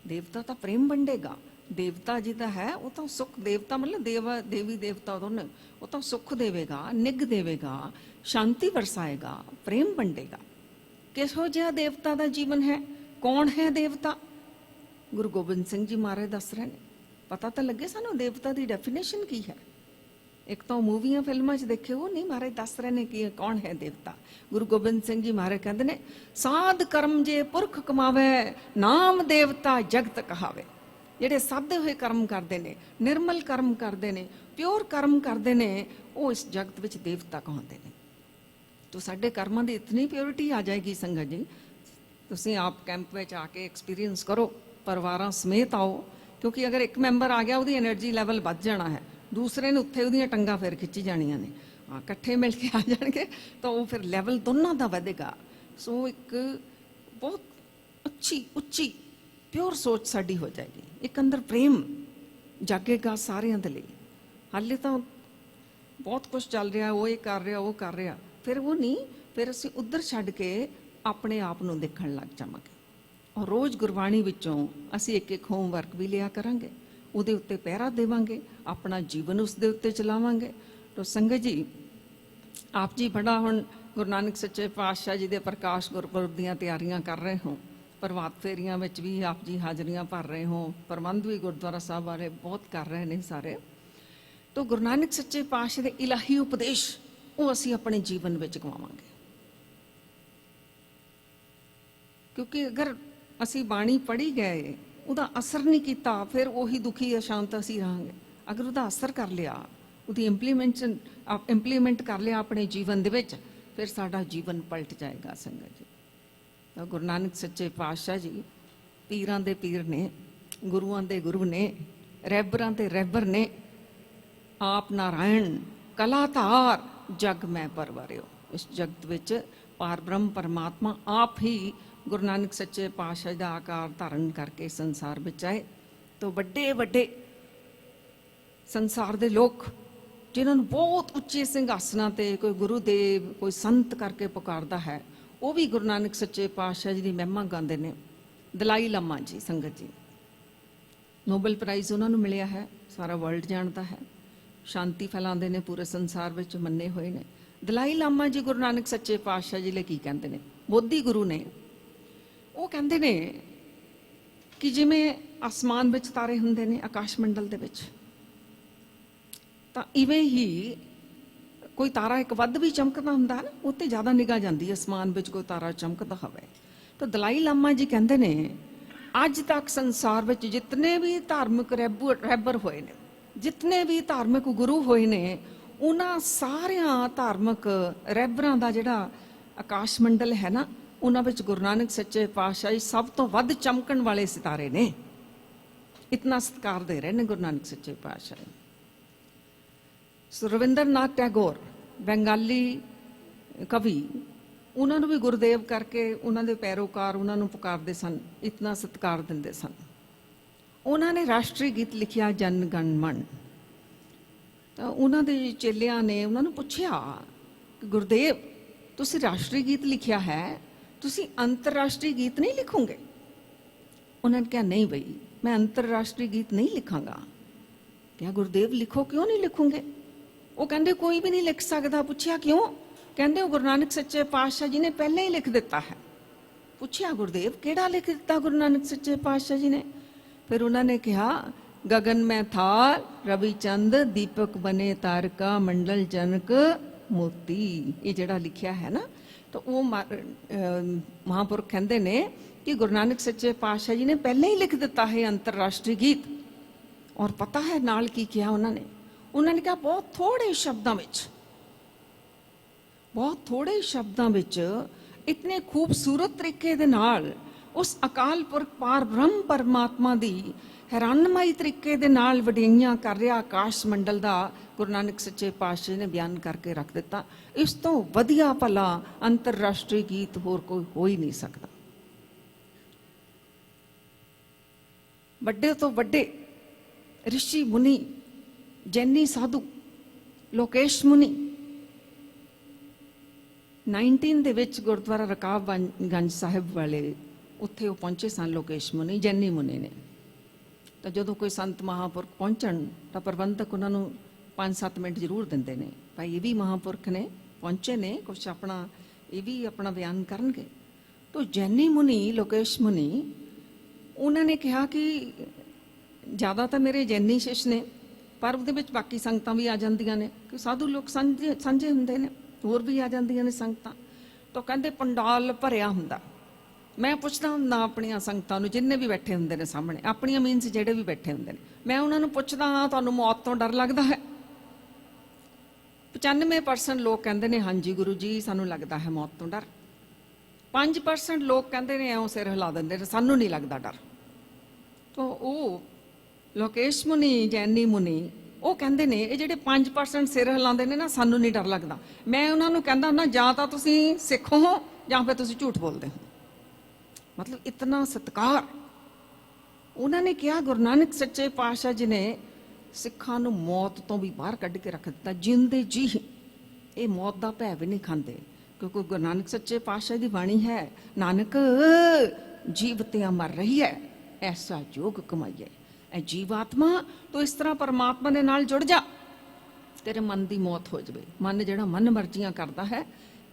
ਦੇਵਤਾ ਤਾਂ ਪ੍ਰੇਮ ਵੰਡੇਗਾ। ਦੇਵਤਾ ਜੀ ਦਾ ਹੈ ਉਹ ਤਾਂ ਸੁੱਖ, ਦੇਵਤਾ ਮਤਲਬ ਦੇਵੀ ਦੇਵਤਾ ਦੋਨੋਂ। ਉਹ ਤਾਂ ਸੁੱਖ ਦੇਵੇਗਾ, ਨਿੱਘ ਦੇਵੇਗਾ, ਸ਼ਾਂਤੀ ਵਰਸਾਏਗਾ, ਪ੍ਰੇਮ ਵੰਡੇਗਾ। ਕਿਹੋ ਜਿਹਾ ਦੇਵਤਾ ਦਾ ਜੀਵਨ ਹੈ? ਕੌਣ ਹੈ ਦੇਵਤਾ? ਗੁਰੂ ਗੋਬਿੰਦ ਸਿੰਘ ਜੀ ਮਹਾਰਾਜ ਦੱਸ ਰਹੇ ਨੇ। ਪਤਾ ਤਾਂ ਲੱਗੇ ਸਾਨੂੰ ਦੇਵਤਾ ਦੀ ਡੈਫੀਨੇਸ਼ਨ ਕੀ ਹੈ। ਇੱਕ ਤਾਂ ਮੂਵੀਆਂ ਫਿਲਮਾਂ 'ਚ ਦੇਖੇ, ਉਹ ਨਹੀਂ, ਮਹਾਰਾਜ ਦੱਸ ਰਹੇ ਨੇ ਕਿ ਕੌਣ ਹੈ ਦੇਵਤਾ। ਗੁਰੂ ਗੋਬਿੰਦ ਸਿੰਘ ਜੀ ਮਹਾਰਾਜ ਕਹਿੰਦੇ ਨੇ, ਸਾਧ ਕਰਮ ਜੇ ਪੁਰਖ ਕਮਾਵੇ, ਨਾਮ ਦੇਵਤਾ ਜਗਤ ਕਹਾਵੇ। ਜਿਹੜੇ ਸਾਦੇ ਹੋਏ ਕਰਮ ਕਰਦੇ ਨੇ, ਨਿਰਮਲ ਕਰਮ ਕਰਦੇ ਨੇ, ਪਿਓਰ ਕਰਮ ਕਰਦੇ ਨੇ, ਉਹ ਇਸ ਜਗਤ ਵਿੱਚ ਦੇਵਤਾ ਕਹਾਉਂਦੇ ਨੇ। ਤੋ ਸਾਡੇ ਕਰਮਾਂ ਦੀ ਇਤਨੀ ਪਿਓਰਿਟੀ ਆ ਜਾਏਗੀ ਸੰਗਤ ਜੀ, ਤੁਸੀਂ ਆਪ ਕੈਂਪ ਵਿੱਚ ਆ ਕੇ ਐਕਸਪੀਰੀਅੰਸ ਕਰੋ, ਪਰਿਵਾਰਾਂ ਸਮੇਤ ਆਓ, ਕਿਉਂਕਿ ਅਗਰ ਇੱਕ ਮੈਂਬਰ ਆ ਗਿਆ ਉਹਦੀ એનર્ਜੀ ਲੈਵਲ ਵੱਧ ਜਾਣਾ ਹੈ, ਦੂਸਰੇ ਨੇ ਉੱਥੇ ਉਹਦੀਆਂ ਟੰਗਾਂ ਫਿਰ ਖਿੱਚੀ ਜਾਣੀਆਂ ਨੇ। ਹਾਂ, ਇਕੱਠੇ ਮਿਲ ਕੇ ਆ ਜਾਣਗੇ ਤਾਂ ਉਹ ਫਿਰ ਲੈਵਲ ਦੋਨਾਂ ਦਾ ਵਧੇਗਾ। ਸੋ ਇੱਕ ਬਹੁਤ ਅੱਛੀ ਉੱਚੀ ਪਿਓਰ ਸੋਚ ਸਾਡੀ ਹੋ ਜਾਏਗੀ, ਇੱਕ ਅੰਦਰ ਪ੍ਰੇਮ ਜਾਗੇਗਾ ਸਾਰਿਆਂ ਦੇ ਲਈ। ਹਾਲੇ ਤਾਂ ਬਹੁਤ ਕੁਝ ਚੱਲ ਰਿਹਾ, ਉਹ ਇਹ ਕਰ ਰਿਹਾ, ਉਹ ਕਰ ਰਿਹਾ, ਫਿਰ ਉਹ ਨਹੀਂ, ਫਿਰ ਅਸੀਂ ਉੱਧਰ ਛੱਡ ਕੇ ਆਪਣੇ ਆਪ ਨੂੰ ਦੇਖਣ ਲੱਗ ਜਾਵਾਂਗੇ। ਔਰ ਰੋਜ਼ ਗੁਰਬਾਣੀ ਵਿੱਚੋਂ ਅਸੀਂ ਇੱਕ ਇੱਕ ਹੋਮਵਰਕ ਵੀ ਲਿਆ ਕਰਾਂਗੇ, ਉਹਦੇ ਉੱਤੇ ਪਹਿਰਾ ਦੇਵਾਂਗੇ, ਆਪਣਾ ਜੀਵਨ ਉਸ ਦੇ ਉੱਤੇ ਚਲਾਵਾਂਗੇ। ਤਾਂ ਸੰਗਤ ਜੀ, ਆਪ ਜੀ ਬੜਾ ਹੁਣ ਗੁਰੂ ਨਾਨਕ ਸੱਚੇ ਪਾਤਸ਼ਾਹ ਜੀ ਦੇ ਪ੍ਰਕਾਸ਼ ਗੁਰਪੁਰਬ ਦੀਆਂ ਤਿਆਰੀਆਂ ਕਰ ਰਹੇ ਹੋ, ਪ੍ਰਭਾਤ ਫੇਰੀਆਂ ਵਿੱਚ ਵੀ ਆਪ ਜੀ ਹਾਜ਼ਰੀਆਂ ਭਰ ਰਹੇ ਹੋ, ਪ੍ਰਬੰਧ ਵੀ ਗੁਰਦੁਆਰਾ ਸਾਹਿਬ ਵਾਲੇ ਬਹੁਤ ਕਰ ਰਹੇ ਨੇ ਸਾਰੇ। ਤਾਂ ਗੁਰੂ ਨਾਨਕ ਸੱਚੇ ਪਾਤਸ਼ਾਹ ਦੇ ਇਲਾਹੀ ਉਪਦੇਸ਼ ਉਹ ਅਸੀਂ ਆਪਣੇ ਜੀਵਨ ਵਿੱਚ ਗਵਾਵਾਂਗੇ, ਕਿਉਂਕਿ ਅਗਰ ਅਸੀਂ ਬਾਣੀ ਪੜ੍ਹੀ ਗਏ, ਉਹਦਾ ਅਸਰ ਨਹੀਂ ਕੀਤਾ, ਫਿਰ ਉਹੀ ਦੁਖੀ ਅਸ਼ਾਂਤ ਅਸੀਂ ਰਹਾਂਗੇ। ਅਗਰ ਉਹਦਾ ਅਸਰ ਕਰ ਲਿਆ, ਉਹਦੀ ਇੰਪਲੀਮੈਂਟ ਕਰ ਲਿਆ ਆਪਣੇ ਜੀਵਨ ਦੇ ਵਿੱਚ, ਫਿਰ ਸਾਡਾ ਜੀਵਨ ਪਲਟ ਜਾਏਗਾ ਸੰਗਤ ਜੀ। ਤਾਂ ਗੁਰੂ ਨਾਨਕ ਸੱਚੇ ਪਾਤਸ਼ਾਹ ਜੀ ਪੀਰਾਂ ਦੇ ਪੀਰ ਨੇ, ਗੁਰੂਆਂ ਦੇ ਗੁਰੂ ਨੇ, ਰਹਿਬਰਾਂ ਦੇ ਰਹਿਬਰ ਨੇ। ਆਪ ਨਾਰਾਇਣ ਕਲਾਧਾਰ ਜਗ ਮੈਂ ਪਰਵਰਿਓ। ਇਸ ਜਗਤ ਵਿੱਚ ਪਾਰ ਬ੍ਰਹਮ ਪਰਮਾਤਮਾ ਆਪ ਹੀ ਗੁਰੂ ਨਾਨਕ ਸੱਚੇ ਪਾਤਸ਼ਾਹ ਦਾ ਆਕਾਰ ਧਾਰਨ ਕਰਕੇ ਸੰਸਾਰ ਵਿੱਚ ਆਏ। ਤਾਂ ਵੱਡੇ ਵੱਡੇ ਸੰਸਾਰ ਦੇ ਲੋਕ ਜਿਨ੍ਹਾਂ ਨੂੰ ਬਹੁਤ ਉੱਚੇ ਸਿੰਘਾਸਨਾਂ ਤੇ ਕੋਈ ਗੁਰੂਦੇਵ, ਕੋਈ ਸੰਤ ਕਰਕੇ ਪੁਕਾਰਦਾ ਹੈ, ਉਹ ਵੀ ਗੁਰੂ ਨਾਨਕ ਸੱਚੇ ਪਾਤਸ਼ਾਹ ਜੀ ਦੀ ਮਹਿਮਾ ਗਾਉਂਦੇ ਨੇ। ਦਲਾਈ ਲਾਮਾ ਜੀ ਸੰਗਤ ਜੀ, ਨੋਬਲ ਪ੍ਰਾਈਜ਼ ਉਹਨਾਂ ਨੂੰ ਮਿਲਿਆ ਹੈ, ਸਾਰਾ ਵਰਲਡ ਜਾਣਦਾ ਹੈ, ਸ਼ਾਂਤੀ ਫੈਲਾਉਂਦੇ ਨੇ ਪੂਰੇ ਸੰਸਾਰ ਵਿੱਚ, ਮੰਨੇ ਹੋਏ ਨੇ। ਦਲਾਈ ਲਾਮਾ ਜੀ ਗੁਰੂ ਨਾਨਕ ਸੱਚੇ ਪਾਤਸ਼ਾਹ ਜੀ ਲਈ ਕੀ ਕਹਿੰਦੇ ਨੇ? ਬੋਧੀ ਗੁਰੂ ਨੇ। ਉਹ ਕਹਿੰਦੇ ਨੇ ਕਿ ਜਿਵੇਂ ਆਸਮਾਨ ਵਿੱਚ ਤਾਰੇ ਹੁੰਦੇ ਨੇ ਆਕਾਸ਼ ਮੰਡਲ ਦੇ ਵਿੱਚ, ਤਾਂ ਇਵੇਂ ਹੀ ਕੋਈ ਤਾਰਾ ਇੱਕ ਵੱਧ ਵੀ ਚਮਕਦਾ ਹੁੰਦਾ ਨਾ, ਉੱਤੇ ਜ਼ਿਆਦਾ ਨਿਗਾਹ ਜਾਂਦੀ ਹੈ ਅਸਮਾਨ ਵਿੱਚ ਕੋਈ ਤਾਰਾ ਚਮਕਦਾ ਹੋਵੇ। ਤਾਂ ਦਲਾਈ ਲਾਮਾ ਜੀ ਕਹਿੰਦੇ ਨੇ ਅੱਜ ਤੱਕ ਸੰਸਾਰ ਵਿੱਚ ਜਿਤਨੇ ਵੀ ਧਾਰਮਿਕ ਰਹਿਬਰ ਹੋਏ ਨੇ, ਜਿਤਨੇ ਵੀ ਧਾਰਮਿਕ ਗੁਰੂ ਹੋਏ ਨੇ, ਉਹਨਾਂ ਸਾਰਿਆਂ ਧਾਰਮਿਕ ਰਹਿਬਰਾਂ ਦਾ ਜਿਹੜਾ ਆਕਾਸ਼ ਮੰਡਲ ਹੈ ਨਾ, ਉਹਨਾਂ ਵਿੱਚ ਗੁਰੂ ਨਾਨਕ ਸੱਚੇ ਪਾਤਸ਼ਾਹ ਸਭ ਤੋਂ ਵੱਧ ਚਮਕਣ ਵਾਲੇ ਸਿਤਾਰੇ ਨੇ। ਇਤਨਾ ਸਤਿਕਾਰ ਦੇ ਰਹੇ ਨੇ ਗੁਰੂ ਨਾਨਕ ਸੱਚੇ ਪਾਤਸ਼ਾਹ। ਰਵਿੰਦਰ ਨਾਥ ਟੈਗੋਰ ਬੰਗਾਲੀ ਕਵੀ, ਉਹਨਾਂ ਨੂੰ ਵੀ ਗੁਰਦੇਵ ਕਰਕੇ ਉਹਨਾਂ ਦੇ ਪੈਰੋਕਾਰ ਉਹਨਾਂ ਨੂੰ ਪੁਕਾਰਦੇ ਸਨ, ਇਤਨਾ ਸਤਿਕਾਰ ਦਿੰਦੇ ਸਨ। ਉਹਨਾਂ ਨੇ ਰਾਸ਼ਟਰੀ ਗੀਤ ਲਿਖਿਆ ਜਨ ਗਣ ਮਨ। ਤਾਂ ਉਹਨਾਂ ਦੇ ਚੇਲਿਆਂ ਨੇ ਉਹਨਾਂ ਨੂੰ ਪੁੱਛਿਆ ਕਿ ਗੁਰਦੇਵ, ਤੁਸੀਂ ਰਾਸ਼ਟਰੀ ਗੀਤ ਲਿਖਿਆ ਹੈ, ਤੁਸੀਂ ਅੰਤਰਰਾਸ਼ਟਰੀ ਗੀਤ ਨਹੀਂ ਲਿਖੋਗੇ? ਉਹਨਾਂ ਨੇ ਕਿਹਾ ਨਹੀਂ ਬਈ, ਮੈਂ ਅੰਤਰਰਾਸ਼ਟਰੀ ਗੀਤ ਨਹੀਂ ਲਿਖਾਂਗਾ। ਕਿਹਾ ਗੁਰਦੇਵ ਲਿਖੋ, ਕਿਉਂ ਨਹੀਂ ਲਿਖੋਗੇ? ਉਹ ਕਹਿੰਦੇ ਕੋਈ ਵੀ ਨਹੀਂ ਲਿਖ ਸਕਦਾ। ਪੁੱਛਿਆ ਕਿਉਂ? ਕਹਿੰਦੇ ਉਹ ਗੁਰੂ ਨਾਨਕ ਸੱਚੇ ਪਾਤਸ਼ਾਹ ਜੀ ਨੇ ਪਹਿਲਾਂ ਹੀ ਲਿਖ ਦਿੱਤਾ ਹੈ। ਪੁੱਛਿਆ ਗੁਰਦੇਵ ਕਿਹੜਾ ਲਿਖ ਦਿੱਤਾ ਗੁਰੂ ਨਾਨਕ ਸੱਚੇ ਪਾਤਸ਼ਾਹ ਜੀ ਨੇ? ਫਿਰ ਉਹਨਾਂ ਨੇ ਕਿਹਾ ਗगन में था रवि चंद दीपक बने तारका मंडल जनक मोती। ये ਜਿਹੜਾ ਲਿਖਿਆ ਹੈ ਨਾ, ਤਾਂ ਉਹ ਮਹਾਂਪੁਰਖ ਕਹਿੰਦੇ ਨੇ ਕਿ ਗੁਰੂ ਨਾਨਕ ਸੱਚੇ ਪਾਤਸ਼ਾਹ ਜੀ ਨੇ ਪਹਿਲਾਂ ਹੀ ਲਿਖ ਦਿੱਤਾ ਹੈ ਅੰਤਰਰਾਸ਼ਟਰੀ ਗੀਤ। ਔਰ ਪਤਾ ਹੈ ਨਾਲ ਕੀ ਕਿਹਾ ਉਹਨਾਂ ਨੇ? ਉਹਨਾਂ ਨੇ ਕਿਹਾ ਬਹੁਤ ਥੋੜੇ ਸ਼ਬਦਾਂ ਵਿੱਚ, ਬਹੁਤ ਥੋੜੇ ਸ਼ਬਦਾਂ ਵਿੱਚ ਇਤਨੇ ਖੂਬਸੂਰਤ ਤਰੀਕੇ ਦੇ ਨਾਲ ਉਸ ਅਕਾਲ ਪੁਰਖ ਪਾਰ ਬ੍ਰਹਮ ਪਰਮਾਤਮਾ ਦੀ ਹੈਰਾਨਮਈ ਤਰੀਕੇ ਦੇ ਨਾਲ ਵਡਿਆਈਆਂ ਕਰ ਰਿਹਾ ਆਕਾਸ਼ ਮੰਡਲ ਦਾ ਗੁਰੂ ਨਾਨਕ ਸੱਚੇ ਪਾਤਸ਼ਾਹ ਨੇ ਬਿਆਨ ਕਰਕੇ ਰੱਖ ਦਿੱਤਾ। ਇਸ ਤੋਂ ਵਧੀਆ ਭਲਾ ਅੰਤਰਰਾਸ਼ਟਰੀ ਗੀਤ ਹੋਰ ਕੋਈ ਹੋ ਹੀ ਨਹੀਂ ਸਕਦਾ। ਵੱਡੇ ਤੋਂ ਵੱਡੇ ਰਿਸ਼ੀ ਮੁਨੀ, ਜੈਨੀ ਸਾਧੂ, ਲੋਕੇਸ਼ ਮੁਨੀ 19 ਦੇ ਵਿੱਚ ਗੁਰਦੁਆਰਾ ਰਕਾਬਗੰਜ ਸਾਹਿਬ ਵਾਲੇ ਉੱਥੇ ਉਹ ਪਹੁੰਚੇ ਸਨ। ਲੋਕੇਸ਼ ਮੁਨੀ ਜੈਨੀ ਮੁਨੀ ਨੇ। ਤਾਂ ਜਦੋਂ ਕੋਈ ਸੰਤ ਮਹਾਂਪੁਰਖ ਪਹੁੰਚਣ ਤਾਂ ਪ੍ਰਬੰਧਕ ਉਹਨਾਂ ਨੂੰ 5-7 ਮਿੰਟ ਜ਼ਰੂਰ ਦਿੰਦੇ ਨੇ, ਭਾਈ ਇਹ ਵੀ ਮਹਾਂਪੁਰਖ ਨੇ, ਪਹੁੰਚੇ ਨੇ, ਕੁਛ ਆਪਣਾ ਇਹ ਵੀ ਆਪਣਾ ਬਿਆਨ ਕਰਨਗੇ। ਤਾਂ ਜੈਨੀ ਮੁਨੀ ਲੋਕੇਸ਼ ਮੁਨੀ ਉਹਨਾਂ ਨੇ ਕਿਹਾ ਕਿ ਜ਼ਿਆਦਾ ਤਾਂ ਮੇਰੇ ਜੈਨੀ ਸ਼ਿਸ਼ ਨੇ, ਪਰ ਉਹਦੇ ਵਿੱਚ ਬਾਕੀ ਸੰਗਤਾਂ ਵੀ ਆ ਜਾਂਦੀਆਂ ਨੇ, ਕਿ ਸਾਧੂ ਲੋਕ ਸਾਂਝੇ ਹੁੰਦੇ ਨੇ, ਹੋਰ ਵੀ ਆ ਜਾਂਦੀਆਂ ਨੇ ਸੰਗਤਾਂ। ਤਾਂ ਕਹਿੰਦੇ ਪੰਡਾਲ ਭਰਿਆ ਹੁੰਦਾ। ਮੈਂ ਪੁੱਛਦਾ ਹੁੰਦਾ ਆਪਣੀਆਂ ਸੰਗਤਾਂ ਨੂੰ, ਜਿੰਨੇ ਵੀ ਬੈਠੇ ਹੁੰਦੇ ਨੇ ਸਾਹਮਣੇ, ਆਪਣੀਆਂ ਮੀਨਸ ਜਿਹੜੇ ਵੀ ਬੈਠੇ ਹੁੰਦੇ ਨੇ, ਮੈਂ ਉਹਨਾਂ ਨੂੰ ਪੁੱਛਦਾ ਹਾਂ ਤੁਹਾਨੂੰ ਮੌਤ ਤੋਂ ਡਰ ਲੱਗਦਾ ਹੈ? 95% ਲੋਕ ਕਹਿੰਦੇ ਨੇ ਹਾਂਜੀ ਗੁਰੂ ਜੀ ਸਾਨੂੰ ਲੱਗਦਾ ਹੈ ਮੌਤ ਤੋਂ ਡਰ। 5% ਲੋਕ ਕਹਿੰਦੇ ਨੇ ਐਉਂ ਸਿਰ ਹਿਲਾ ਦਿੰਦੇ ਨੇ ਸਾਨੂੰ ਨਹੀਂ ਲੱਗਦਾ ਡਰ। ਤਾਂ ਉਹ ਲੋਕੇਸ਼ ਮੁਨੀ ਜੈਨੀ ਮੁਨੀ ਉਹ ਕਹਿੰਦੇ ਨੇ ਇਹ ਜਿਹੜੇ 5% ਸਿਰ ਹਿਲਾਉਂਦੇ ਨੇ ਨਾ ਸਾਨੂੰ ਨਹੀਂ ਡਰ ਲੱਗਦਾ। ਮੈਂ ਉਹਨਾਂ ਨੂੰ ਕਹਿੰਦਾ ਹੁੰਦਾ ਜਾਂ ਤਾਂ ਤੁਸੀਂ ਸਿੱਖ ਹੋ ਜਾਂ ਫਿਰ ਤੁਸੀਂ ਝੂਠ ਬੋਲਦੇ ਹੋ। ਮਤਲਬ ਇਤਨਾ ਸਤਿਕਾਰ। ਉਹਨਾਂ ਨੇ ਕਿਹਾ ਗੁਰੂ ਨਾਨਕ ਸੱਚੇ ਪਾਤਸ਼ਾਹ ਜੀ ਨੇ ਸਿੱਖਾਂ ਨੂੰ ਮੌਤ ਤੋਂ ਵੀ ਬਾਹਰ ਕੱਢ ਕੇ ਰੱਖ ਦਿੱਤਾ। ਜਿੰਦੇ ਜੀ ਇਹ ਮੌਤ ਦਾ ਭੈ ਵੀ ਨਹੀਂ ਖਾਂਦੇ, ਕਿਉਂਕਿ ਗੁਰੂ ਨਾਨਕ ਸੱਚੇ ਪਾਤਸ਼ਾਹ ਦੀ ਬਾਣੀ ਹੈ, ਨਾਨਕ ਜੀਵਤਿਆਂ ਮਰ ਰਹੀ ਹੈ ਐਸਾ ਜੋਗ ਕਮਾਈਏ। ਐ ਜੀਵਾਤਮਾ ਤੂੰ ਇਸ ਤਰ੍ਹਾਂ ਪਰਮਾਤਮਾ ਦੇ ਨਾਲ ਜੁੜ ਜਾ, ਤੇਰੇ ਮਨ ਦੀ ਮੌਤ ਹੋ ਜਾਵੇ। ਮਨ ਜਿਹੜਾ ਮਨ ਮਰਜ਼ੀਆਂ ਕਰਦਾ ਹੈ,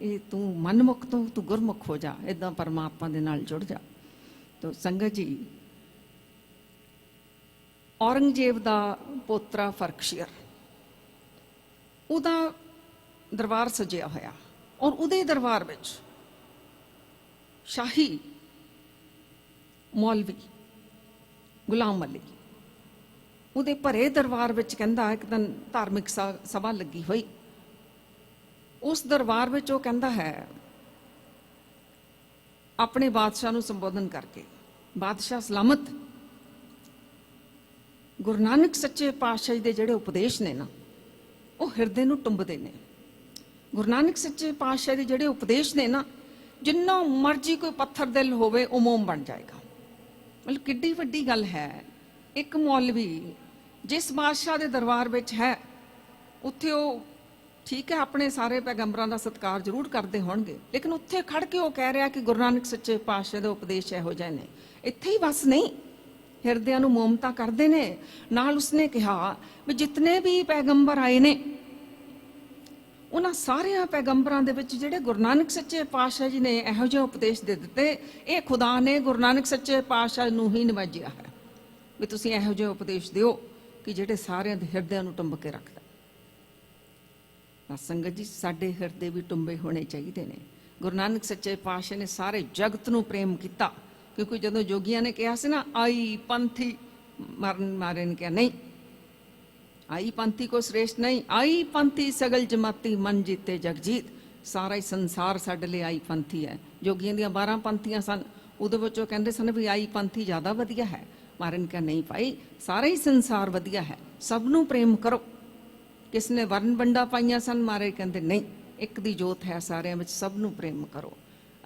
ਇਹ ਤੂੰ ਮਨਮੁਖ ਤੋਂ ਤੂੰ ਗੁਰਮੁਖ ਹੋ ਜਾ, ਇਦਾਂ ਪਰਮਾਤਮਾ ਦੇ ਨਾਲ ਜੁੜ ਜਾ। ਤੋ ਸੰਗਤ ਜੀ, ਔਰੰਗਜ਼ੇਬ ਦਾ ਪੋਤਰਾ ਫਰਖਸ਼ੀਰ, ਉਹਦਾ ਦਰਬਾਰ ਸਜਿਆ ਹੋਇਆ, ਔਰ ਉਹਦੇ ਦਰਬਾਰ ਵਿੱਚ ਸ਼ਾਹੀ ਮੌਲਵੀ ਗੁਲਾਮ ਅਲੀ ਉਹਦੇ ਭਰੇ ਦਰਬਾਰ ਵਿੱਚ ਕਹਿੰਦਾ ਇੱਕ ਦਿਨ ਧਾਰਮਿਕ ਸਭਾ ਲੱਗੀ ਹੋਈ। ਉਸ ਦਰਬਾਰ ਵਿੱਚ ਉਹ ਕਹਿੰਦਾ ਹੈ ਆਪਣੇ ਬਾਦਸ਼ਾਹ ਨੂੰ ਸੰਬੋਧਨ ਕਰਕੇ, ਬਾਦਸ਼ਾਹ ਸਲਾਮਤ, ਗੁਰੂ ਨਾਨਕ ਸੱਚੇ ਪਾਤਸ਼ਾਹ ਜੀ ਦੇ ਜਿਹੜੇ ਉਪਦੇਸ਼ ਨੇ ਨਾ ਉਹ ਹਿਰਦੇ ਨੂੰ ਟੁੰਬਦੇ ਨੇ। ਗੁਰੂ ਨਾਨਕ ਸੱਚੇ ਪਾਤਸ਼ਾਹ ਦੇ ਜਿਹੜੇ ਉਪਦੇਸ਼ ਨੇ ਨਾ, ਜਿੰਨਾ ਮਰਜ਼ੀ ਕੋਈ ਪੱਥਰ ਦਿਲ ਹੋਵੇ ਉਹ ਮੋਮ ਬਣ ਜਾਏਗਾ। ਮਤਲਬ ਕਿੱਡੀ ਵੱਡੀ ਗੱਲ ਹੈ। ਇੱਕ ਮੌਲਵੀ ਜਿਸ ਬਾਦਸ਼ਾਹ ਦੇ ਦਰਬਾਰ ਵਿੱਚ ਹੈ, ਉੱਥੇ ਉਹ ਠੀਕ ਹੈ ਆਪਣੇ ਸਾਰੇ ਪੈਗੰਬਰਾਂ ਦਾ ਸਤਿਕਾਰ ਜ਼ਰੂਰ ਕਰਦੇ ਹੋਣਗੇ, ਲੇਕਿਨ ਉੱਥੇ ਖੜ ਕੇ ਉਹ ਕਹਿ ਰਿਹਾ ਕਿ ਗੁਰੂ ਨਾਨਕ ਸੱਚੇ ਪਾਤਸ਼ਾਹ ਦੇ ਉਪਦੇਸ਼ ਇਹੋ ਜਿਹੇ ਨੇ। ਇੱਥੇ ਹੀ ਬਸ ਨਹੀਂ, ਹਿਰਦਿਆਂ ਨੂੰ ਮੋਮਤਾ ਕਰਦੇ ਨੇ। ਨਾਲ ਉਸਨੇ ਕਿਹਾ ਵੀ ਜਿਤਨੇ ਵੀ ਪੈਗੰਬਰ ਆਏ ਨੇ, ਉਹਨਾਂ ਸਾਰਿਆਂ ਪੈਗੰਬਰਾਂ ਦੇ ਵਿੱਚ ਜਿਹੜੇ ਗੁਰੂ ਨਾਨਕ ਸੱਚੇ ਪਾਤਸ਼ਾਹ ਜੀ ਨੇ ਇਹੋ ਜਿਹੇ ਉਪਦੇਸ਼ ਦੇ ਦਿੱਤੇ, ਇਹ ਖੁਦਾ ਨੇ ਗੁਰੂ ਨਾਨਕ ਸੱਚੇ ਪਾਤਸ਼ਾਹ ਨੂੰ ਹੀ ਨਿਵਾਜਿਆ ਹੈ ਵੀ ਤੁਸੀਂ ਇਹੋ ਜਿਹੇ ਉਪਦੇਸ਼ ਦਿਓ ਕਿ ਜਿਹੜੇ ਸਾਰਿਆਂ ਦੇ ਹਿਰਦਿਆਂ ਨੂੰ ਟੁੰਬ ਕੇ ਰੱਖਦਾ। ਤਾਂ ਸੰਗਤ ਜੀ, ਸਾਡੇ ਹਿਰਦੇ ਵੀ ਟੁੰਬੇ ਹੋਣੇ ਚਾਹੀਦੇ ਨੇ। ਗੁਰੂ ਨਾਨਕ ਸੱਚੇ ਪਾਤਸ਼ਾਹ ਨੇ ਸਾਰੇ ਜਗਤ ਨੂੰ ਪ੍ਰੇਮ ਕੀਤਾ, ਕਿਉਂਕਿ ਜਦੋਂ ਜੋਗੀਆਂ ਨੇ ਕਿਹਾ ਸੀ ਨਾ ਆਈ ਪੰਥੀ ਮਰਨ ਮਾਰੇ ਨੇ ਕਿਹਾ ਨਹੀਂ, ਆਈ ਪੰਥੀ ਕੋ ਸ੍ਰੇਸ਼ਟ ਨਹੀਂ, ਆਈ ਪੰਥੀ ਸਗਲ ਜਮਾਤੀ ਮਨ ਜੀਤੇ ਜਗਜੀਤ। ਸਾਰਾ ਹੀ ਸੰਸਾਰ ਸਾਡੇ ਲਈ ਆਈ ਪੰਥੀ ਹੈ। ਜੋਗੀਆਂ ਦੀਆਂ 12 ਪੰਥੀਆਂ ਸਨ, ਉਹਦੇ ਵਿੱਚੋਂ ਕਹਿੰਦੇ ਸਨ ਵੀ ਆਈ ਪੰਥੀ ਜ਼ਿਆਦਾ ਵਧੀਆ ਹੈ। ਮਾਰਨ ਕਿਹਾ ਨਹੀਂ ਭਾਈ, ਸਾਰਾ ਹੀ ਸੰਸਾਰ ਵਧੀਆ ਹੈ, ਸਭ ਨੂੰ ਪ੍ਰੇਮ ਕਰੋ। ਕਿਸ ਨੇ ਵਰਨ ਵੰਡਾ ਪਾਈਆਂ ਸਨ, ਮਾਰੇ ਕਹਿੰਦੇ ਨਹੀਂ, ਇੱਕ ਦੀ ਜੋਤ ਹੈ ਸਾਰਿਆਂ ਵਿੱਚ, ਸਭ ਨੂੰ ਪ੍ਰੇਮ ਕਰੋ।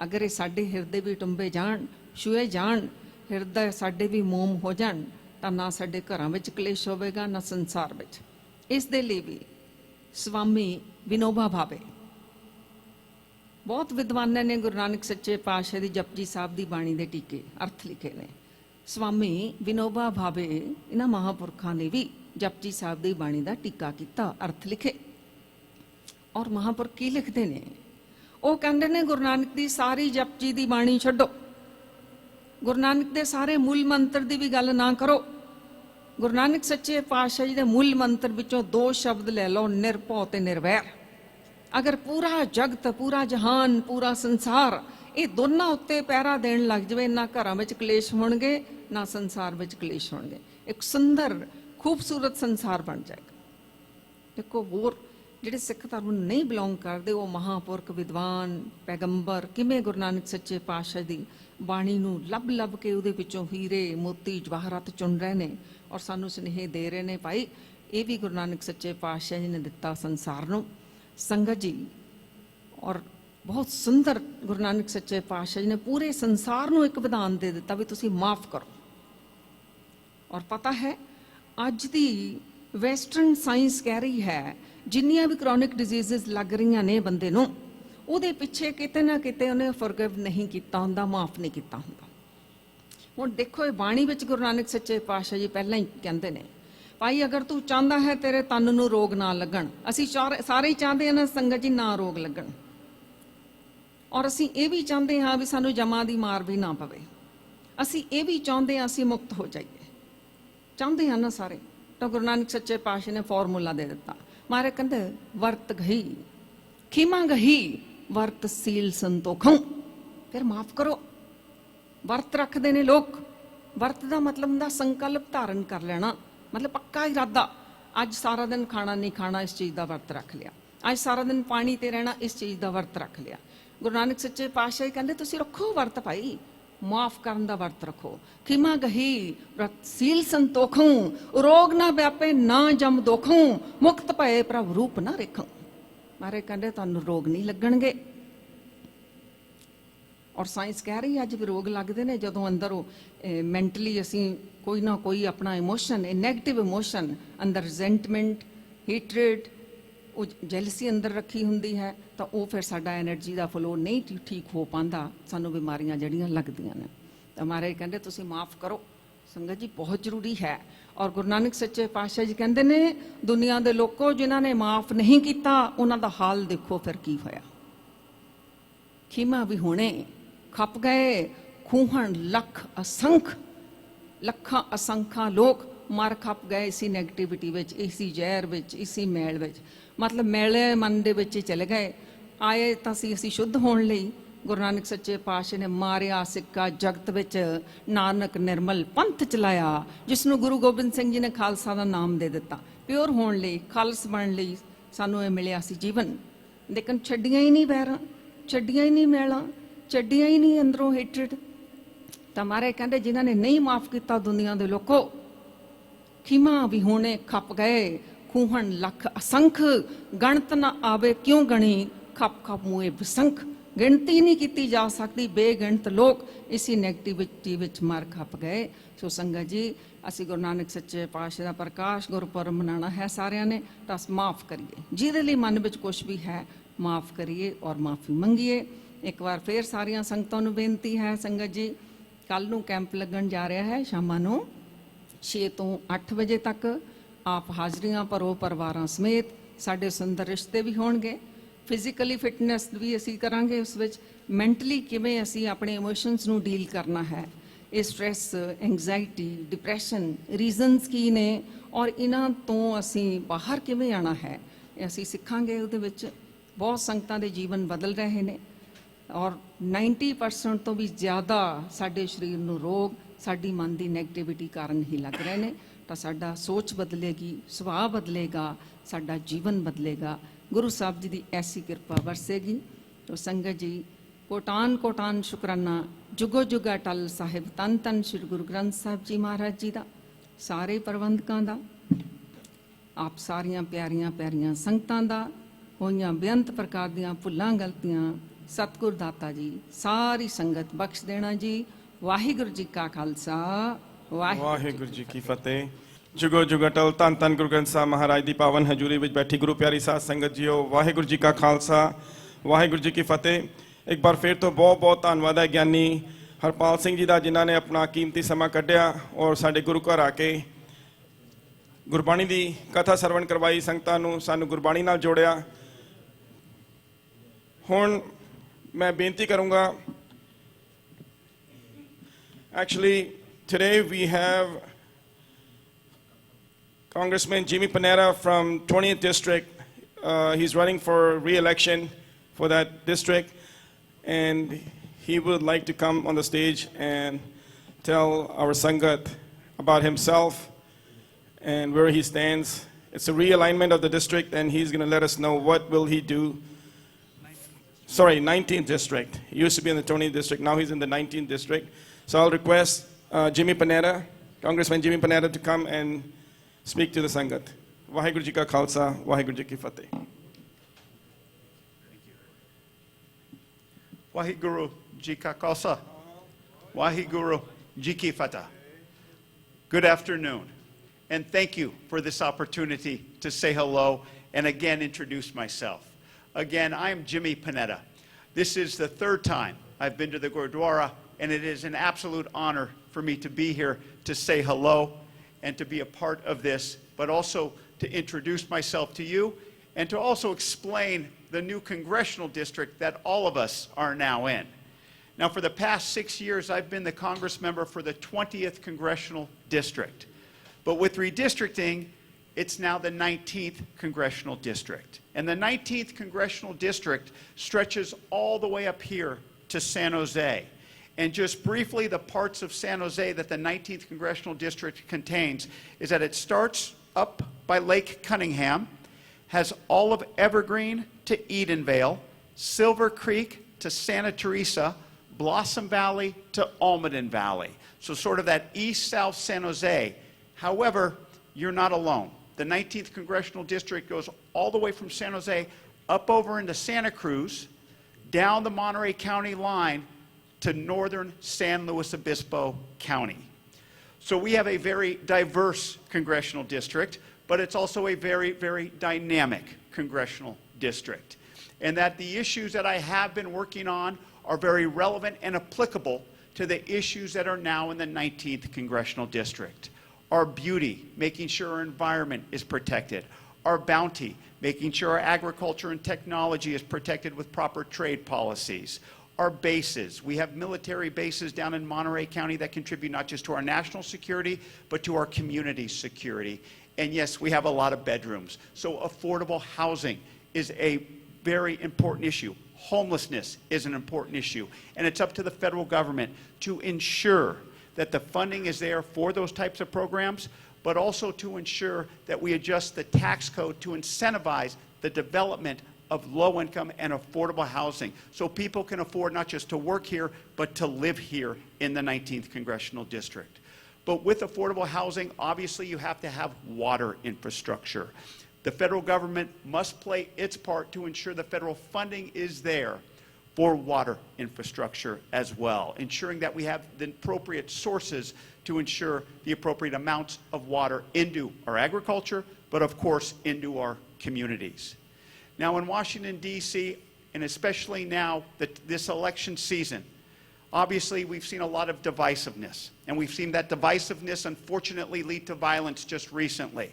ਅਗਰ ਇਹ ਸਾਡੇ ਹਿਰਦੇ ਵੀ ਟੁੰਬੇ ਜਾਣ, ਛੂਏ ਜਾਣ, ਹਿਰਦੇ ਸਾਡੇ ਵੀ ਮੋਮ ਹੋ ਜਾਣ, ਤਾਂ ਨਾ ਸਾਡੇ ਘਰਾਂ ਵਿੱਚ ਕਲੇਸ਼ ਹੋਵੇਗਾ, ਨਾ ਸੰਸਾਰ ਵਿੱਚ। ਇਸ ਦੇ ਲਈ ਵੀ ਸਵਾਮੀ ਵਿਨੋਬਾ ਭਾਵੇ, ਬਹੁਤ ਵਿਦਵਾਨਾਂ ਨੇ ਗੁਰੂ ਨਾਨਕ ਸੱਚੇ ਪਾਤਸ਼ਾਹ ਦੀ ਜਪਜੀ ਸਾਹਿਬ ਦੀ ਬਾਣੀ ਦੇ ਟੀਕੇ ਅਰਥ ਲਿਖੇ ਨੇ। ਸਵਾਮੀ ਵਿਨੋਬਾ ਭਾਵੇ ਇਹਨਾਂ ਮਹਾਂਪੁਰਖਾਂ ਨੇ ਵੀ ਜਪਜੀ ਸਾਹਿਬ ਦੀ ਬਾਣੀ ਦਾ ਟੀਕਾ ਕੀਤਾ, ਅਰਥ ਲਿਖੇ। ਔਰ ਮਹਾਂਪੁਰਖ ਕੀ ਲਿਖਦੇ ਨੇ? ਉਹ ਕਹਿੰਦੇ ਨੇ ਗੁਰੂ ਨਾਨਕ ਦੀ ਸਾਰੀ ਜਪਜੀ ਦੀ ਬਾਣੀ ਛੱਡੋ, ਗੁਰੂ ਨਾਨਕ ਦੇ ਸਾਰੇ ਮੂਲ ਮੰਤਰ ਦੀ ਵੀ ਗੱਲ ਨਾ ਕਰੋ। ਗੁਰੂ ਨਾਨਕ ਸੱਚੇ ਪਾਤਸ਼ਾਹ ਜੀ ਦੇ ਮੂਲ ਮੰਤਰ ਵਿੱਚੋਂ 2 ਸ਼ਬਦ ਲੈ ਲਓ, ਨਿਰਭਉ ਤੇ ਨਿਰਵੈਰ। ਅਗਰ ਪੂਰਾ ਜਗਤ, ਪੂਰਾ ਜਹਾਨ, ਪੂਰਾ ਸੰਸਾਰ ਇਹ ਦੋਨਾਂ ਉੱਤੇ ਪਹਿਰਾ ਦੇਣ ਲੱਗ ਜਾਵੇ, ਨਾ ਘਰਾਂ ਵਿੱਚ ਕਲੇਸ਼ ਹੋਣਗੇ, ਨਾ ਸੰਸਾਰ ਵਿੱਚ ਕਲੇਸ਼ ਹੋਣਗੇ। ਇੱਕ ਸੁੰਦਰ ਖੂਬਸੂਰਤ ਸੰਸਾਰ ਬਣ ਜਾਏਗਾ। ਦੇਖੋ, ਹੋਰ ਜਿਹੜੇ ਸਿੱਖ ਧਰਮ ਨੂੰ ਨਹੀਂ ਬਿਲੋਂਗ ਕਰਦੇ, ਉਹ ਮਹਾਂਪੁਰਖ, ਵਿਦਵਾਨ, ਪੈਗੰਬਰ ਕਿਵੇਂ ਗੁਰੂ ਨਾਨਕ ਸੱਚੇ ਪਾਤਸ਼ਾਹ ਦੀ ਬਾਣੀ ਨੂੰ ਲੱਭ ਲੱਭ ਕੇ ਉਹਦੇ ਵਿੱਚੋਂ ਹੀਰੇ ਮੋਤੀ ਜਵਾਹਰਾਤ ਚੁਣ ਰਹੇ ਨੇ ਔਰ ਸਾਨੂੰ ਸੁਨੇਹੇ ਦੇ ਰਹੇ ਨੇ, ਭਾਈ ਇਹ ਵੀ ਗੁਰੂ ਨਾਨਕ ਸੱਚੇ ਪਾਤਸ਼ਾਹ ਜੀ ਨੇ ਦਿੱਤਾ ਸੰਸਾਰ ਨੂੰ। ਸੰਗਤ ਜੀ, ਔਰ ਬਹੁਤ ਸੁੰਦਰ ਗੁਰੂ ਨਾਨਕ ਸੱਚੇ ਪਾਤਸ਼ਾਹ ਜੀ ਨੇ ਪੂਰੇ ਸੰਸਾਰ ਨੂੰ ਇੱਕ ਵਿਧਾਨ ਦੇ ਦਿੱਤਾ ਵੀ ਤੁਸੀਂ ਮਾਫ ਕਰੋ। ਔਰ ਪਤਾ ਹੈ ਅੱਜ ਦੀ ਵੈਸਟਰਨ ਸਾਇੰਸ ਕਹਿ ਰਹੀ ਹੈ ਜਿੰਨੀਆਂ ਵੀ ਕ੍ਰੋਨਿਕ ਡਿਜ਼ੀਜ਼ਸ ਲੱਗ ਰਹੀਆਂ ਨੇ ਬੰਦੇ ਨੂੰ, ਉਹਦੇ ਪਿੱਛੇ ਕਿਤੇ ਨਾ ਕਿਤੇ ਉਹਨੇ ਫੋਰਗਿਵ ਨਹੀਂ ਕੀਤਾ ਹੁੰਦਾ, ਮਾਫ ਨਹੀਂ ਕੀਤਾ ਹੁੰਦਾ। ਹੁਣ ਦੇਖੋ, ਇਹ ਬਾਣੀ ਵਿੱਚ ਗੁਰੂ ਨਾਨਕ ਸੱਚੇ ਪਾਤਸ਼ਾਹ ਜੀ ਪਹਿਲਾਂ ਹੀ ਕਹਿੰਦੇ ਨੇ, ਭਾਈ ਅਗਰ ਤੂੰ ਚਾਹੁੰਦਾ ਹੈ ਤੇਰੇ ਤਨ ਨੂੰ ਰੋਗ ਨਾ ਲੱਗਣ, ਅਸੀਂ ਸਾਰੇ ਹੀ ਚਾਹੁੰਦੇ ਹਾਂ ਨਾ ਸੰਗਤ ਜੀ, ਨਾ ਰੋਗ ਲੱਗਣ। ਔਰ ਅਸੀਂ ਇਹ ਵੀ ਚਾਹੁੰਦੇ ਹਾਂ ਵੀ ਸਾਨੂੰ ਜਮਾਂ ਦੀ ਮਾਰ ਵੀ ਨਾ ਪਵੇ। ਅਸੀਂ ਇਹ ਵੀ ਚਾਹੁੰਦੇ ਹਾਂ ਅਸੀਂ ਮੁਕਤ ਹੋ ਜਾਈਏ, ਚਾਹੁੰਦੇ ਹਾਂ ਨਾ ਸਾਰੇ। ਤਾਂ ਗੁਰੂ ਨਾਨਕ ਸੱਚੇ ਪਾਤਸ਼ਾਹ ਨੇ ਫਾਰਮੂਲਾ ਦੇ ਦਿੱਤਾ। ਮਾਰੇ ਕਹਿੰਦੇ ਵਰਤ ਗਹੀ ਖੀਮਾ ਗਹੀ ਵਰਤ ਸੀਲ ਸੰਤੋਖੋਂ, ਫਿਰ ਮਾਫ ਕਰੋ। ਵਰਤ ਰੱਖਦੇ ਨੇ ਲੋਕ, ਵਰਤ ਦਾ ਮਤਲਬ ਹੁੰਦਾ ਸੰਕਲਪ ਧਾਰਨ ਕਰ ਲੈਣਾ, ਮਤਲਬ ਪੱਕਾ ਇਰਾਦਾ, ਅੱਜ ਸਾਰਾ ਦਿਨ ਖਾਣਾ ਨਹੀਂ ਖਾਣਾ, ਇਸ ਚੀਜ਼ ਦਾ ਵਰਤ ਰੱਖ ਲਿਆ। ਅੱਜ ਸਾਰਾ ਦਿਨ ਪਾਣੀ ਤੇ ਰਹਿਣਾ, ਇਸ ਚੀਜ਼ ਦਾ ਵਰਤ ਰੱਖ ਲਿਆ। ਗੁਰੂ ਨਾਨਕ ਸੱਚੇ ਪਾਤਸ਼ਾਹ ਕਹਿੰਦੇ ਤੁਸੀਂ ਰੱਖੋ ਵਰਤ ਭਾਈ, ਮਾਫ ਕਰਨ ਦਾ ਵਰਤ ਰੱਖੋ। ਖਿਮਾ ਗਹੀ ਸੀਲ ਸੰਤੋਖੋਂ, ਰੋਗ ਨਾ ਵਿਆਪੇ ਨਾ ਜਮ ਦੋਖੋਂ, ਮੁਕਤ ਭਏ ਪ੍ਰਭ ਰੂਪ ਨਾ ਰੇਖੋਂ। ਮਾਰੇ ਕਹਿੰਦੇ ਤੁਹਾਨੂੰ ਰੋਗ ਨਹੀਂ ਲੱਗਣਗੇ। ਔਰ ਸਾਇੰਸ ਕਹਿ ਰਹੀ ਅੱਜ ਵੀ ਰੋਗ ਲੱਗਦੇ ਨੇ ਜਦੋਂ ਅੰਦਰੋਂ ਮੈਂਟਲੀ ਅਸੀਂ ਕੋਈ ਨਾ ਕੋਈ ਆਪਣਾ ਇਮੋਸ਼ਨ, ਨੈਗੇਟਿਵ ਇਮੋਸ਼ਨ ਅੰਦਰ, ਰਿਜ਼ੈਂਟਮੈਂਟ, ਹੀਟਰੇਡ, ਉਹ ਜੈਲਸੀ ਅੰਦਰ ਰੱਖੀ ਹੁੰਦੀ ਹੈ, ਤਾਂ ਉਹ ਫਿਰ ਸਾਡਾ ਐਨਰਜੀ ਦਾ ਫਲੋ ਨਹੀਂ ਠੀਕ ਹੋ ਪਾਉਂਦਾ, ਸਾਨੂੰ ਬਿਮਾਰੀਆਂ ਜਿਹੜੀਆਂ ਲੱਗਦੀਆਂ ਨੇ। ਤਾਂ ਮਹਾਰਾਜ ਕਹਿੰਦੇ ਤੁਸੀਂ ਮਾਫ ਕਰੋ ਸੰਗਤ ਜੀ, ਬਹੁਤ ਜ਼ਰੂਰੀ ਹੈ। ਔਰ ਗੁਰੂ ਨਾਨਕ ਸੱਚੇ ਪਾਤਸ਼ਾਹ ਜੀ ਕਹਿੰਦੇ ਨੇ ਦੁਨੀਆ ਦੇ ਲੋਕੋ ਜਿਨ੍ਹਾਂ ਨੇ ਮਾਫ ਨਹੀਂ ਕੀਤਾ ਉਹਨਾਂ ਦਾ ਹਾਲ ਦੇਖੋ ਫਿਰ ਕੀ ਹੋਇਆ। ਖੀਮਾ ਵੀ ਹੋਣੇ ਖੱਪ ਗਏ ਖੂਹਣ ਲੱਖ ਅਸੰਖ, ਲੱਖਾਂ ਅਸੰਖਾਂ ਲੋਕ ਮਰ ਖੱਪ ਗਏ ਇਸੀ ਨੈਗੇਟਿਵਿਟੀ ਵਿੱਚ, ਇਸੀ ਜ਼ਹਿਰ ਵਿੱਚ, ਇਸੀ ਮੈਲ ਵਿੱਚ। ਮਤਲਬ ਮੈਲੇ ਮਨ ਦੇ ਵਿੱਚ ਹੀ ਚਲੇ ਗਏ। ਆਏ ਤਾਂ ਅਸੀਂ ਸ਼ੁੱਧ ਹੋਣ ਲਈ। ਗੁਰੂ ਨਾਨਕ ਸੱਚੇ ਪਾਤਸ਼ਾਹ ਨੇ ਮਾਰਿਆ ਸਿੱਕਾ ਜਗਤ ਵਿੱਚ, ਨਾਨਕ ਨਿਰਮਲ ਪੰਥ ਚਲਾਇਆ, ਜਿਸ ਨੂੰ ਗੁਰੂ ਗੋਬਿੰਦ ਸਿੰਘ ਜੀ ਨੇ ਖਾਲਸਾ ਦਾ ਨਾਮ ਦੇ ਦਿੱਤਾ। ਪਿਓਰ ਹੋਣ ਲਈ, ਖਾਲਸ ਬਣਨ ਲਈ ਸਾਨੂੰ ਇਹ ਮਿਲਿਆ ਸੀ ਜੀਵਨ। ਲੇਕਿਨ ਛੱਡੀਆਂ ਹੀ ਨਹੀਂ ਵੈਰਾਂ, ਛੱਡੀਆਂ ਹੀ ਨਹੀਂ ਮੈਲਾਂ, ਛੱਡੀਆਂ ਹੀ ਨਹੀਂ ਅੰਦਰੋਂ ਹੇਟਰਡ। ਤਾਂ ਮਾਰੇ ਕਹਿੰਦੇ ਜਿਨ੍ਹਾਂ ਨੇ ਨਹੀਂ ਮਾਫ ਕੀਤਾ ਦੁਨੀਆ ਦੇ ਲੋਕੋ, ਖੀਮਾ ਵੀ ਹੋਣੇ ਖੱਪ ਗਏ ਖੂਹਣ ਲੱਖ ਅਸੰਖ, ਗਣਤ ਨਾ ਆਵੇ ਕਿਉਂ ਗਣੀ, ਖੱਪ ਖੱਪ ਮੂਏ ਵਿਸੰਖ। ਗਿਣਤੀ ਨਹੀਂ ਕੀਤੀ ਜਾ ਸਕਦੀ, ਬੇਗਿਣਤ ਲੋਕ ਇਸੀ ਨੈਗੇਟਿਵਿਟੀ ਵਿੱਚ ਮਰ ਖੱਪ ਗਏ। ਸੋ ਸੰਗਤ ਜੀ ਅਸੀਂ ਗੁਰੂ ਨਾਨਕ ਸੱਚੇ ਪਾਤਸ਼ਾਹ ਦਾ ਪ੍ਰਕਾਸ਼ ਗੁਰਪੁਰਬ ਮਨਾਉਣਾ ਹੈ ਸਾਰਿਆਂ ਨੇ, ਤਾਂ ਮਾਫ ਕਰੀਏ। ਜਿਹਦੇ ਲਈ ਮਨ ਵਿੱਚ ਕੁਝ ਵੀ ਹੈ ਮਾਫ ਕਰੀਏ ਔਰ ਮਾਫੀ ਮੰਗੀਏ। ਇੱਕ ਵਾਰ ਫੇਰ ਸਾਰੀਆਂ ਸੰਗਤਾਂ ਨੂੰ ਬੇਨਤੀ ਹੈ ਸੰਗਤ ਜੀ, ਕੱਲ ਨੂੰ ਕੈਂਪ ਲੱਗਣ ਜਾ ਰਿਹਾ ਹੈ ਸ਼ਾਮਾਂ ਨੂੰ 6 ਤੋਂ 8 ਵਜੇ ਤੱਕ। ਆਪ ਹਾਜ਼ਰੀਆਂ ਭਰੋ ਪਰਿਵਾਰਾਂ ਸਮੇਤ। ਸਾਡੇ ਸੁੰਦਰ ਰਿਸ਼ਤੇ ਵੀ ਹੋਣਗੇ, ਫਿਜ਼ੀਕਲੀ ਫਿਟਨੈਸ ਵੀ ਅਸੀਂ ਕਰਾਂਗੇ ਉਸ ਵਿੱਚ, ਮੈਂਟਲੀ ਕਿਵੇਂ ਅਸੀਂ ਆਪਣੇ ਇਮੋਸ਼ਨਸ ਨੂੰ ਡੀਲ ਕਰਨਾ ਹੈ, ਇਹ ਸਟ੍ਰੈਸ, ਐਂਗਜ਼ਾਇਟੀ, ਡਿਪਰੈਸ਼ਨ, ਰੀਜ਼ਨਸ ਕੀ ਨੇ ਔਰ ਇਹਨਾਂ ਤੋਂ ਅਸੀਂ ਬਾਹਰ ਕਿਵੇਂ ਆਉਣਾ ਹੈ, ਇਹ ਅਸੀਂ ਸਿੱਖਾਂਗੇ। ਉਹਦੇ ਵਿੱਚ ਬਹੁਤ ਸੰਗਤਾਂ ਦੇ ਜੀਵਨ ਬਦਲ ਰਹੇ ਨੇ ਔਰ 90% ਤੋਂ ਵੀ ਜ਼ਿਆਦਾ ਸਾਡੇ ਸਰੀਰ ਨੂੰ ਰੋਗ ਸਾਡੀ ਮਨ ਦੀ ਨੈਗੇਟਿਵਿਟੀ ਕਾਰਨ ਹੀ ਲੱਗ ਰਹੇ ਨੇ। ਤਾਂ ਸਾਡਾ ਸੋਚ ਬਦਲੇਗੀ, ਸੁਭਾਅ ਬਦਲੇਗਾ, ਸਾਡਾ ਜੀਵਨ ਬਦਲੇਗਾ। ਗੁਰੂ ਸਾਹਿਬ ਜੀ ਦੀ ਐਸੀ ਕਿਰਪਾ ਵਰਸੇਗੀ। ਤੋ ਸੰਗਤ ਜੀ ਕੋਟਾਨ ਕੋਟਾਨ ਸ਼ੁਕਰਾਨਾ ਜੁਗੋ ਜੁਗ ਅਟਲ ਸਾਹਿਬ ਤਨ ਤਨ ਸ੍ਰੀ ਗੁਰੂ ਗ੍ਰੰਥ ਸਾਹਿਬ ਜੀ ਮਹਾਰਾਜ ਜੀ ਦਾ, ਸਾਰੇ ਪ੍ਰਬੰਧਕਾਂ ਦਾ, ਆਪ ਸਾਰੀਆਂ ਪਿਆਰੀਆਂ ਪਿਆਰੀਆਂ ਸੰਗਤਾਂ ਦਾ, ਹੋਈਆਂ ਬੇਅੰਤ ਪ੍ਰਕਾਰ ਦੀਆਂ ਭੁੱਲਾਂ ਗਲਤੀਆਂ ਸਤਿਗੁਰ ਦਾਤਾ ਜੀ ਸਾਰੀ ਸੰਗਤ ਬਖਸ਼ ਦੇਣਾ ਜੀ। ਵਾਹਿਗੁਰੂ ਜੀ ਕਾ ਖਾਲਸਾ, ਵਾਹਿਗੁਰੂ ਜੀ ਕੀ ਫਤਿਹ। ਜੁਗੋ ਜੁਗ ਅਟਲ ਧੰਨ ਧੰਨ ਗੁਰੂ ਗ੍ਰੰਥ ਸਾਹਿਬ ਮਹਾਰਾਜ ਦੀ ਪਾਵਨ ਹਜ਼ੂਰੀ ਵਿੱਚ ਬੈਠੀ ਗੁਰੂ ਪਿਆਰੀ ਸਾਧ ਸੰਗਤ ਜੀਓ, ਵਾਹਿਗੁਰੂ ਜੀ ਕਾ ਖਾਲਸਾ, ਵਾਹਿਗੁਰੂ ਜੀ ਕੀ ਫਤਿਹ। ਇੱਕ ਵਾਰ ਫਿਰ ਤੋਂ ਬਹੁਤ ਬਹੁਤ ਧੰਨਵਾਦ ਹੈ ਗਿਆਨੀ ਹਰਪਾਲ ਸਿੰਘ ਜੀ ਦਾ, ਜਿਨ੍ਹਾਂ ਨੇ ਆਪਣਾ ਕੀਮਤੀ ਸਮਾਂ ਕੱਢਿਆ ਔਰ ਸਾਡੇ ਗੁਰੂ ਘਰ ਆ ਕੇ ਗੁਰਬਾਣੀ ਦੀ ਕਥਾ ਸਰਵਣ ਕਰਵਾਈ, ਸੰਗਤਾਂ ਨੂੰ ਸਾਨੂੰ ਗੁਰਬਾਣੀ ਨਾਲ ਜੋੜਿਆ। ਹੁਣ ਮੈਂ ਬੇਨਤੀ ਕਰੂੰਗਾ, actually today we have Congressman Jimmy Panetta from 20th District. He's running for re-election for that district, and he would like to come on the stage and tell our Sangat about himself and where he stands. It's a realignment of the district, and he's going to let us know what will he do. Sorry, 19th District. He used to be in the 20th District, now he's in the 19th District. So I'll request Jimmy Panetta, Congressman Jimmy Panetta, to come and speak to the Sangat. Vaheguru Ji Ka Khalsa, Vaheguru Ji Ki Fateh. Vaheguru Ji Ka Khalsa, Vaheguru Ji Ki Fateh. Good afternoon, and thank you for this opportunity to say hello and again introduce myself. Again, I'm Jimmy Panetta. This is the third time I've been to the Gurdwara, and it is an absolute honor for me to be here to say hello and to be a part of this, but also to introduce myself to you and to also explain the new congressional district that all of us are now in. Now, for the past 6 years, I've been the Congress member for the 20th Congressional District. But with redistricting, it's now the 19th Congressional District. And the 19th Congressional District stretches all the way up here to San Jose. And just briefly, the parts of San Jose that the 19th Congressional District contains is that it starts up by Lake Cunningham, has all of Evergreen to Edenvale, Silver Creek to Santa Teresa, Blossom Valley to Almaden Valley. So sort of that east-south San Jose. However, you're not alone. The 19th Congressional District goes all the way from San Jose up over into Santa Cruz, down the Monterey County line to northern San Luis Obispo County. So we have a very diverse congressional district, but it's also a very, very dynamic congressional district. And that the issues that I have been working on are very relevant and applicable to the issues that are now in the 19th Congressional District. Our beauty, making sure our environment is protected. Our bounty, making sure our agriculture and technology is protected with proper trade policies. Our bases, we have military bases down in Monterey County that contribute not just to our national security, but to our community security. And yes, we have a lot of bedrooms. So affordable housing is a very important issue. Homelessness is an important issue. And it's up to the federal government to ensure that the funding is there for those types of programs, but also to ensure that we adjust the tax code to incentivize the development of low-income and affordable housing so people can afford not just to work here, but to live here in the 19th Congressional District. But with affordable housing, obviously you have to have water infrastructure. The federal government must play its part to ensure the federal funding is there for water infrastructure as well, ensuring that we have the appropriate sources to ensure the appropriate amounts of water into our agriculture, but of course into our communities. Now in Washington, D.C., and especially now this election season, obviously we've seen a lot of divisiveness, and we've seen that divisiveness unfortunately lead to violence just recently.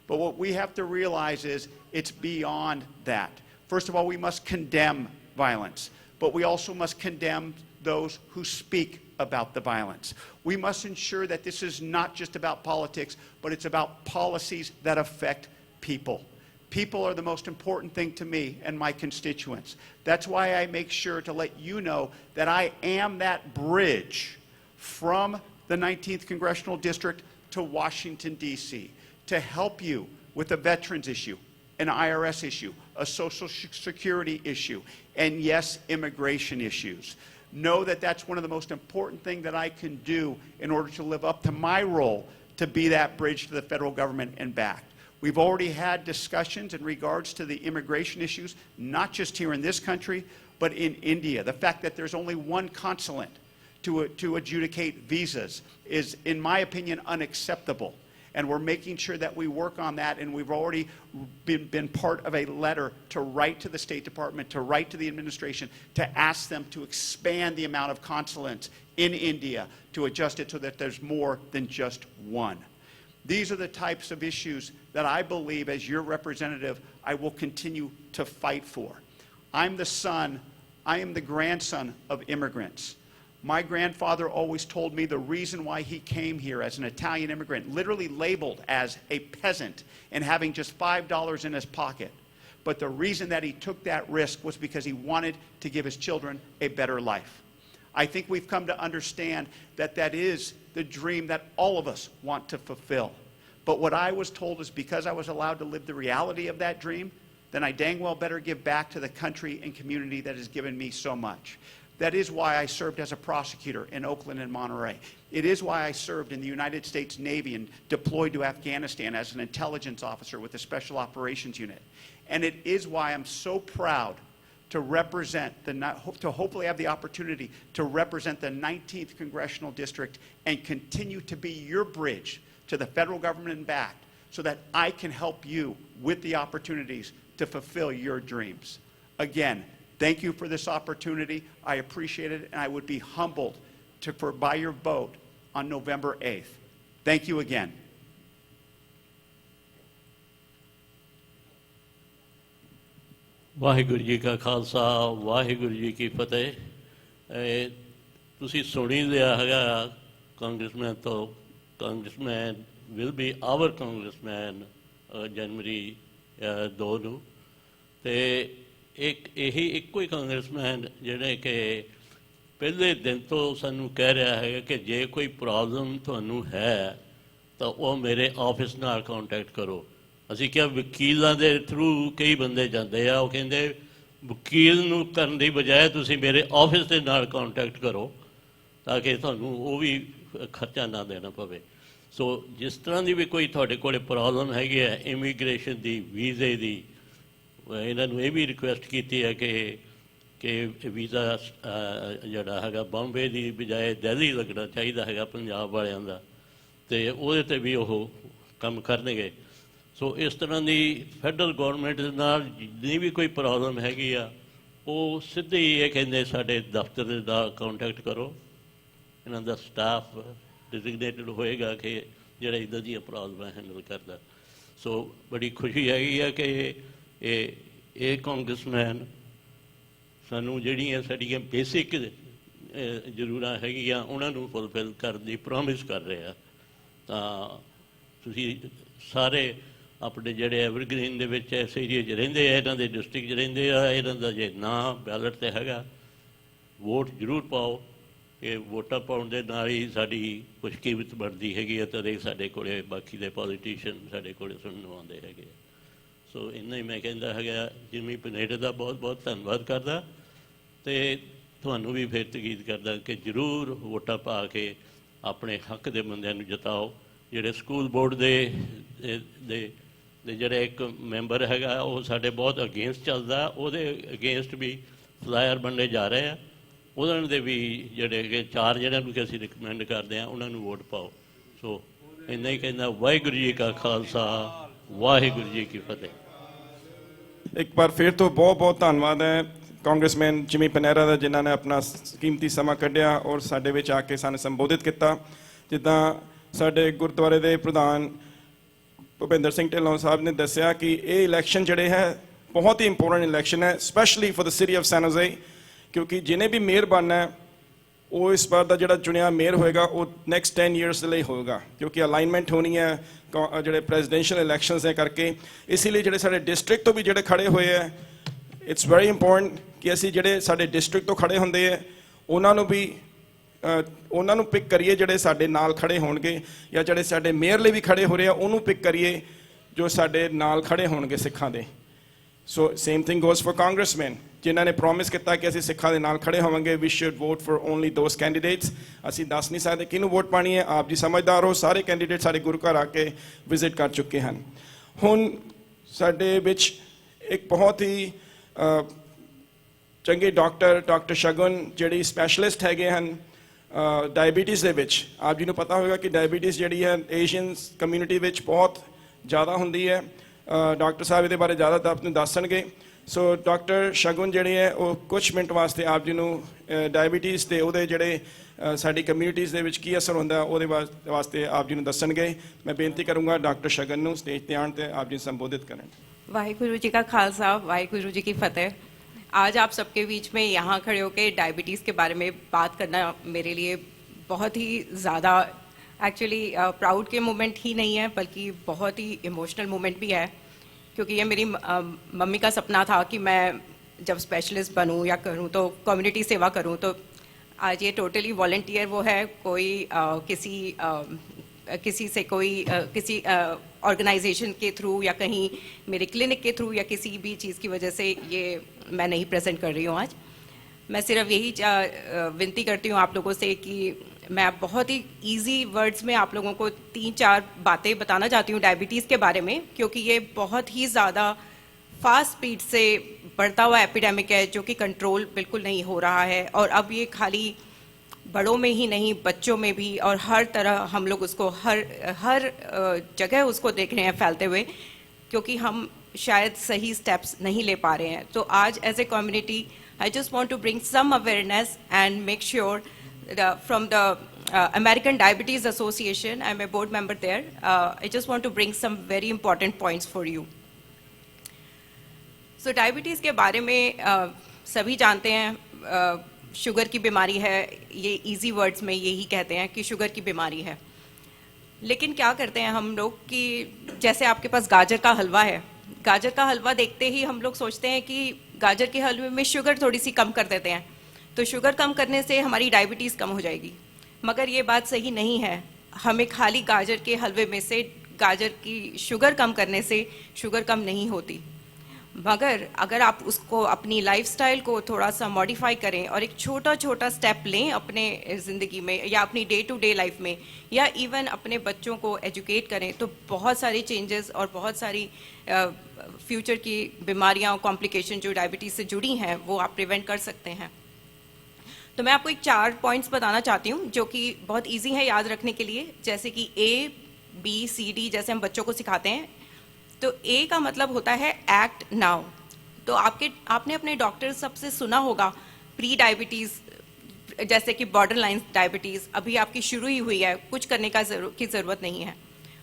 But what we have to realize is it's beyond that. First of all, we must condemn violence, but we also must condemn those who speak about the violence. We must ensure that this is not just about politics, but it's about policies that affect people. People are the most important thing to me and my constituents. That's why I make sure to let you know that I am that bridge from the 19th Congressional District to Washington, D.C., to help you with a veterans issue, an IRS issue, a Social Security issue, and yes, immigration issues. Know that that's one of the most important things that I can do in order to live up to my role to be that bridge to the federal government and back. We've already had discussions in regards to the immigration issues, not just here in this country, but in India. The fact that there's only one consulate to adjudicate visas is, in my opinion, unacceptable. And we're making sure that we work on that, and we've already been part of a letter to write to the State Department, to write to the administration, to ask them to expand the amount of consulates in India, to adjust it so that there's more than just one. These are the types of issues that I believe, as your representative, I will continue to fight for. I'm the son, I am the grandson of immigrants. My grandfather always told me the reason why he came here as an Italian immigrant, literally labeled as a peasant and having just $5 in his pocket. But the reason that he took that risk was because he wanted to give his children a better life. I think we've come to understand that that is the dream that all of us want to fulfill. But what I was told is because I was allowed to live the reality of that dream, then I dang well better give back to the country and community that has given me so much. That is why I served as a prosecutor in Oakland and Monterey. It is why I served in the United States Navy and deployed to Afghanistan as an intelligence officer with the Special Operations Unit. And it is why I'm so proud to represent, to hopefully have the opportunity to represent the 19th Congressional District and continue to be your bridge to the federal government and back so that I can help you with the opportunities to fulfill your dreams. Again, thank you for this opportunity. I appreciate it, and I would be humbled by your vote on November 8th. Thank you again. Waheguru ji ਕਾ ਖਾਲਸਾ ਵਾਹਿਗੁਰੂ ਜੀ ਕੀ ਫਤਿਹ ਤੁਸੀਂ ਸੁਣੀ ਲਿਆ ਹੈਗਾ congressman ਤੋਂ congressman will be our congressman ਜਨਵਰੀ 2 ਨੂੰ ਤੇ ਇਹੀ ਇੱਕੋ ਹੀ ਕਾਂਗਰਸਮੈਨ ਜਿਹੜੇ ਕਿ ਪਹਿਲੇ ਦਿਨ ਤੋਂ ਸਾਨੂੰ ਕਹਿ ਰਿਹਾ ਹੈਗਾ ਕਿ ਜੇ ਕੋਈ ਪ੍ਰੋਬਲਮ ਤੁਹਾਨੂੰ ਹੈ ਤਾਂ ਉਹ ਮੇਰੇ ਆਫਿਸ ਨਾਲ ਕੰਟੈਕਟ ਕਰੋ ਅਸੀਂ ਕਿਹਾ ਵਕੀਲਾਂ ਦੇ ਥਰੂ ਕਈ ਬੰਦੇ ਜਾਂਦੇ ਆ, ਉਹ ਕਹਿੰਦੇ ਵਕੀਲ ਨੂੰ ਕਰਨ ਦੀ ਬਜਾਏ ਤੁਸੀਂ ਮੇਰੇ ਆਫਿਸ ਦੇ ਨਾਲ ਕੰਟੈਕਟ ਕਰੋ ਤਾਂ ਕਿ ਤੁਹਾਨੂੰ ਉਹ ਵੀ ਖਰਚਾ ਨਾ ਦੇਣਾ ਪਵੇ। ਸੋ ਜਿਸ ਤਰ੍ਹਾਂ ਦੀ ਵੀ ਕੋਈ ਤੁਹਾਡੇ ਕੋਲ ਪ੍ਰੋਬਲਮ ਹੈਗੀ ਹੈ ਇਮੀਗ੍ਰੇਸ਼ਨ ਦੀ, ਵੀਜ਼ੇ ਦੀ, ਇਹਨਾਂ ਨੂੰ ਇਹ ਵੀ ਰਿਕੁਐਸਟ ਕੀਤੀ ਹੈ ਕਿ ਵੀਜ਼ਾ ਜਿਹੜਾ ਹੈਗਾ ਬੰਬੇ ਦੀ ਬਜਾਏ ਦਿੱਲੀ ਲੱਗਣਾ ਚਾਹੀਦਾ ਹੈਗਾ ਪੰਜਾਬ ਵਾਲਿਆਂ ਦਾ, ਅਤੇ ਉਹਦੇ 'ਤੇ ਵੀ ਉਹ ਕੰਮ ਕਰਨਗੇ। ਸੋ ਇਸ ਤਰ੍ਹਾਂ ਦੀ ਫੈਡਰਲ ਗੌਰਮੈਂਟ ਦੇ ਨਾਲ ਜਿੰਨੀ ਵੀ ਕੋਈ ਪ੍ਰੋਬਲਮ ਹੈਗੀ ਆ, ਉਹ ਸਿੱਧੇ ਹੀ ਇਹ ਕਹਿੰਦੇ ਸਾਡੇ ਦਫ਼ਤਰ ਦੇ ਨਾਲ ਕੰਟੈਕਟ ਕਰੋ, ਇਹਨਾਂ ਦਾ ਸਟਾਫ ਡਿਜ਼ਿਗਨੇਟਡ ਹੋਏਗਾ ਕਿ ਜਿਹੜਾ ਇੱਦਾਂ ਦੀਆਂ ਪ੍ਰੋਬਲਮਾਂ ਹੈਂਡਲ ਕਰਦਾ। ਸੋ ਬੜੀ ਖੁਸ਼ੀ ਹੈਗੀ ਆ ਕਿ ਇਹ ਕਾਂਗਰਸਮੈਨ ਸਾਨੂੰ ਜਿਹੜੀਆਂ ਸਾਡੀਆਂ ਬੇਸਿਕ ਜ਼ਰੂਰਤਾਂ ਹੈਗੀਆਂ ਉਹਨਾਂ ਨੂੰ ਫੁਲਫਿਲ ਕਰਨ ਦੀ ਪ੍ਰੋਮਿਸ ਕਰ ਰਹੇ ਆ। ਤਾਂ ਤੁਸੀਂ ਸਾਰੇ ਆਪਣੇ ਜਿਹੜੇ ਐਵਰਗ੍ਰੀਨ ਦੇ ਵਿੱਚ ਇਸ ਏਰੀਏ 'ਚ ਰਹਿੰਦੇ ਆ, ਇਹਨਾਂ ਦੇ ਡਿਸਟ੍ਰਿਕਟ 'ਚ ਰਹਿੰਦੇ ਆ, ਇਹਨਾਂ ਦਾ ਜੇ ਨਾਂ ਬੈਲਟ 'ਤੇ ਹੈਗਾ, ਵੋਟ ਜ਼ਰੂਰ ਪਾਓ। ਇਹ ਵੋਟਾਂ ਪਾਉਣ ਦੇ ਨਾਲ ਹੀ ਸਾਡੀ ਕੁਛ ਕੀਮਤ ਬਣਦੀ ਹੈਗੀ ਹੈ, ਅਤੇ ਸਾਡੇ ਕੋਲ ਬਾਕੀ ਦੇ ਪੋਲੀਟੀਸ਼ੀਅਨ ਸਾਡੇ ਕੋਲ ਸੁਣਨ ਆਉਂਦੇ ਹੈਗੇ। ਸੋ ਇੰਨਾ ਹੀ ਮੈਂ ਕਹਿੰਦਾ ਹੈਗਾ, ਜਿਮੀ ਪਨੇਟ ਦਾ ਬਹੁਤ ਬਹੁਤ ਧੰਨਵਾਦ ਕਰਦਾ, ਅਤੇ ਤੁਹਾਨੂੰ ਵੀ ਫਿਰ ਤਕੀਦ ਕਰਦਾ ਕਿ ਜ਼ਰੂਰ ਵੋਟਾਂ ਪਾ ਕੇ ਆਪਣੇ ਹੱਕ ਦੇ ਬੰਦਿਆਂ ਨੂੰ ਜਿਤਾਓ। ਜਿਹੜੇ ਸਕੂਲ ਬੋਰਡ ਦੇ ਜਿਹੜਾ ਇੱਕ ਮੈਂਬਰ ਹੈਗਾ ਉਹ ਸਾਡੇ ਬਹੁਤ ਅਗੇਂਸਟ ਚੱਲਦਾ, ਉਹਦੇ ਅਗੇਂਸਟ ਵੀ ਫਲਾਇਰ ਵੰਡੇ ਜਾ ਰਹੇ ਆ, ਉਹਨਾਂ ਦੇ ਵੀ ਜਿਹੜੇ ਹੈਗੇ 4 ਜਿਹੜਿਆਂ ਨੂੰ ਕਿ ਅਸੀਂ ਰਿਕਮੈਂਡ ਕਰਦੇ ਹਾਂ ਉਹਨਾਂ ਨੂੰ ਵੋਟ ਪਾਓ। ਸੋ ਇੰਨਾ ਹੀ ਕਹਿੰਦਾ, ਵਾਹਿਗੁਰੂ ਜੀ ਕਾ ਖਾਲਸਾ, ਵਾਹਿਗੁਰੂ ਜੀ ਕੀ ਫਤਿਹ। ਇੱਕ ਵਾਰ ਫਿਰ ਤੋਂ ਬਹੁਤ ਬਹੁਤ ਧੰਨਵਾਦ ਹੈ ਕਾਂਗਰਸਮੈਨ ਜਿਮੀ ਪਨੇਰਾ ਦਾ, ਜਿਨ੍ਹਾਂ ਨੇ ਆਪਣਾ ਕੀਮਤੀ ਸਮਾਂ ਕੱਢਿਆ ਔਰ ਸਾਡੇ ਵਿੱਚ ਆ ਕੇ ਸਾਨੂੰ ਸੰਬੋਧਿਤ ਕੀਤਾ। ਜਿੱਦਾਂ ਸਾਡੇ ਗੁਰਦੁਆਰੇ ਦੇ ਪ੍ਰਧਾਨ ਭੁਪਿੰਦਰ ਸਿੰਘ ਢਿੱਲੋਂ ਸਾਹਿਬ ਨੇ ਦੱਸਿਆ ਕਿ ਇਹ ਇਲੈਕਸ਼ਨ ਜਿਹੜੇ ਹੈ ਬਹੁਤ ਹੀ ਇੰਪੋਰਟੈਂਟ ਇਲੈਕਸ਼ਨ ਹੈ, specially for the city of San Jose, ਕਿਉਂਕਿ ਜਿਹਨੇ ਵੀ ਮੇਅਰ ਬਣਨਾ ਹੈ ਉਹ ਇਸ ਵਾਰ ਦਾ ਜਿਹੜਾ ਚੁਣਿਆ ਮੇਅਰ ਹੋਏਗਾ ਉਹ ਨੈਕਸਟ 10 ਈਅਰਸ ਦੇ ਲਈ ਹੋਏਗਾ, ਕਿਉਂਕਿ ਅਲਾਈਨਮੈਂਟ ਹੋਣੀ ਹੈ ਜਿਹੜੇ ਪ੍ਰੈਜ਼ੀਡੈਂਸ਼ੀਅਲ ਇਲੈਕਸ਼ਨਸ ਦੇ ਕਰਕੇ। ਇਸ ਲਈ ਜਿਹੜੇ ਸਾਡੇ ਡਿਸਟ੍ਰਿਕਟ ਤੋਂ ਵੀ ਜਿਹੜੇ ਖੜੇ ਹੋਏ ਹੈ, ਇਟਸ ਵੈਰੀ ਇੰਪੋਰਟੈਂਟ ਕਿ ਅਸੀਂ ਜਿਹੜੇ ਸਾਡੇ ਡਿਸਟ੍ਰਿਕਟ ਤੋਂ ਖੜੇ ਹੁੰਦੇ ਹੈ ਉਹਨਾਂ ਨੂੰ ਪਿਕ ਕਰੀਏ, ਜਿਹੜੇ ਸਾਡੇ ਨਾਲ ਖੜੇ ਹੋਣਗੇ, ਜਾਂ ਜਿਹੜੇ ਸਾਡੇ ਮੇਅਰ ਲਈ ਵੀ ਖੜੇ ਹੋ ਰਹੇ ਆ ਉਹਨੂੰ ਪਿਕ ਕਰੀਏ ਜੋ ਸਾਡੇ ਨਾਲ ਖੜੇ ਹੋਣਗੇ ਸਿੱਖਾਂ ਦੇ। So same thing goes for congressman, ਜਿਨ੍ਹਾਂ ਨੇ ਪ੍ਰੋਮਿਸ ਕੀਤਾ ਕਿ ਅਸੀਂ ਸਿੱਖਾਂ ਦੇ ਨਾਲ ਖੜੇ ਹੋਵਾਂਗੇ। We should vote for only those candidates. ਅਸੀਂ ਦੱਸ ਨਹੀਂ ਸਕਦੇ ਕਿਹਨੂੰ ਵੋਟ ਪਾਣੀ ਹੈ, ਆਪ ਜੀ ਸਮਝਦਾਰ ਹੋ। ਸਾਰੇ ਕੈਂਡੀਡੇਟ ਸਾਡੇ ਗੁਰੂ ਘਰ ਆ ਕੇ ਵਿਜ਼ਿਟ ਕਰ ਚੁੱਕੇ ਹਨ। ਹੁਣ ਸਾਡੇ ਵਿੱਚ ਇੱਕ ਬਹੁਤ ਹੀ ਚੰਗੇ ਡਾਕਟਰ ਸ਼ਗੁਨ ਜਿਹੜੀ ਸਪੈਸ਼ਲਿਸਟ ਹੈਗੇ ਹਨ ਡਾਇਬੀਟੀਜ਼ ਦੇ ਵਿੱਚ। ਆਪ ਜੀ ਨੂੰ ਪਤਾ ਹੋਵੇਗਾ ਕਿ ਡਾਇਬੀਟੀਜ਼ ਜਿਹੜੀ ਹੈ ਏਸ਼ੀਅਨਸ ਕਮਿਊਨਿਟੀ ਵਿੱਚ ਬਹੁਤ ਜ਼ਿਆਦਾ ਹੁੰਦੀ ਹੈ। ਡਾਕਟਰ ਸਾਹਿਬ ਇਹਦੇ ਬਾਰੇ ਜ਼ਿਆਦਾ ਆਪ ਨੂੰ ਦੱਸਣਗੇ। ਸੋ ਡਾਕਟਰ ਸ਼ਗੁਨ ਜਿਹੜੇ ਹੈ ਉਹ ਕੁਝ ਮਿੰਟ ਵਾਸਤੇ ਆਪ ਜੀ ਨੂੰ ਡਾਇਬੀਟੀਜ਼ ਤੇ ਉਹਦੇ ਜਿਹੜੇ ਸਾਡੀ ਕਮਿਊਨਿਟੀਜ਼ ਦੇ ਵਿੱਚ ਕੀ ਅਸਰ ਹੁੰਦਾ ਉਹਦੇ ਵਾਸਤੇ ਆਪ ਜੀ ਨੂੰ ਦੱਸਣਗੇ। ਮੈਂ ਬੇਨਤੀ ਕਰੂੰਗਾ ਡਾਕਟਰ ਸ਼ਗਨ ਨੂੰ ਸਟੇਜ ਤੇ ਆਉਣ ਤੇ ਆਪ ਜੀ ਨੂੰ ਸੰਬੋਧਿਤ ਕਰਨ। वाहिगुरु जी का खालसा, वाहिगुरु जी की फतेह। आज आप सबके बीच में यहाँ खड़े होकर डायबिटीज़ के बारे में बात करना मेरे लिए बहुत ही ज़्यादा एक्चुअली प्राउड के मोमेंट ही नहीं है, बल्कि बहुत ही इमोशनल मोमेंट भी है, क्योंकि ये मेरी मम्मी का सपना था कि मैं जब स्पेशलिस्ट बनूँ या करूँ तो कम्युनिटी सेवा करूँ। तो आज ये टोटली वॉलंटियर वो है, कोई किसी से कोई किसी ऑर्गेनाइजेशन के थ्रू या कहीं मेरे क्लिनिक के थ्रू या किसी भी चीज़ की वजह से ये मैं नहीं प्रेजेंट कर रही हूँ आज। मैं सिर्फ यही विनती करती हूँ आप लोगों से कि मैं बहुत ही इजी वर्ड्स में आप लोगों को 3-4 बातें बताना चाहती हूँ डायबिटीज़ के बारे में, क्योंकि ये बहुत ही ज़्यादा फास्ट स्पीड से बढ़ता हुआ एपिडेमिक है जो कि कंट्रोल बिल्कुल नहीं हो रहा है। और अब ये खाली बड़ों में ही नहीं, बच्चों में भी, और हर तरह हम लोग उसको हर जगह उसको देख रहे हैं फैलते हुए, क्योंकि हम शायद सही स्टेप्स नहीं ले पा रहे हैं। तो आज as a community I just want to bring some awareness and make sure from the American Diabetes Association, I'm a board member there, I just want to bring some very important points for you. So diabetes के बारे में सभी जानते हैं, sugar की बीमारी है, ये इजी वर्ड्स में यही कहते हैं कि शुगर की बीमारी है। लेकिन क्या करते हैं हम लोग कि जैसे आपके पास गाजर का हलवा है, गाजर का हलवा देखते ही हम लोग सोचते हैं कि गाजर के हलवे में शुगर थोड़ी सी कम कर देते हैं, तो शुगर कम करने से हमारी डायबिटीज़ कम हो जाएगी। मगर ये बात सही नहीं है। हमें खाली गाजर के हलवे में से गाजर की शुगर कम करने से शुगर कम नहीं होती, मगर अगर आप उसको अपनी लाइफस्टाइल को थोड़ा सा मॉडिफाई करें और एक छोटा छोटा स्टेप लें अपने ज़िंदगी में या अपनी डे टू डे लाइफ में या इवन अपने बच्चों को एजुकेट करें, तो बहुत सारी चेंजेस और बहुत सारी फ्यूचर की बीमारियां और कॉम्प्लिकेशन जो डायबिटीज़ से जुड़ी हैं वो आप प्रिवेंट कर सकते हैं। तो मैं आपको एक 4 पॉइंट्स बताना चाहती हूँ जो कि बहुत ईजी है याद रखने के लिए, जैसे कि ABCD जैसे हम बच्चों को सिखाते हैं। तो A का मतलब होता है एक्ट नाउ। तो आपने अपने डॉक्टर सबसे सुना होगा प्री डायबिटीज़, जैसे कि बॉर्डर लाइन डायबिटीज़ अभी आपकी शुरू ही हुई है, कुछ करने की ज़रूरत नहीं है,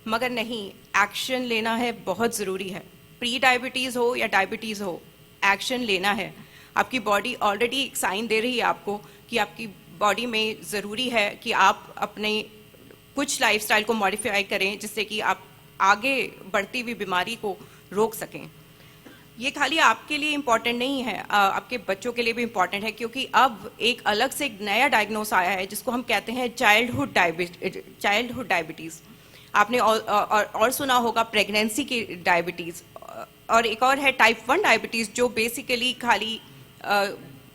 मगर नहीं, एक्शन लेना है, बहुत ज़रूरी है। प्री डायबिटीज़ हो या डायबिटीज़ हो, एक्शन लेना है। आपकी बॉडी ऑलरेडी एक साइन दे रही है आपको कि आपकी बॉडी में ज़रूरी है कि आप अपने कुछ लाइफस्टाइल को मॉडिफाई करें जिससे कि आप आगे बढ़ती हुई बीमारी को रोक सकें। ये खाली आपके लिए इम्पॉर्टेंट नहीं है, आपके बच्चों के लिए भी इम्पॉर्टेंट है, क्योंकि अब एक अलग से एक नया डायग्नोस आया है जिसको हम कहते हैं चाइल्डहुड डायबिटीज़। आपने और सुना होगा प्रेगनेंसी की डायबिटीज़, और एक और है टाइप 1 डायबिटीज़ जो बेसिकली खाली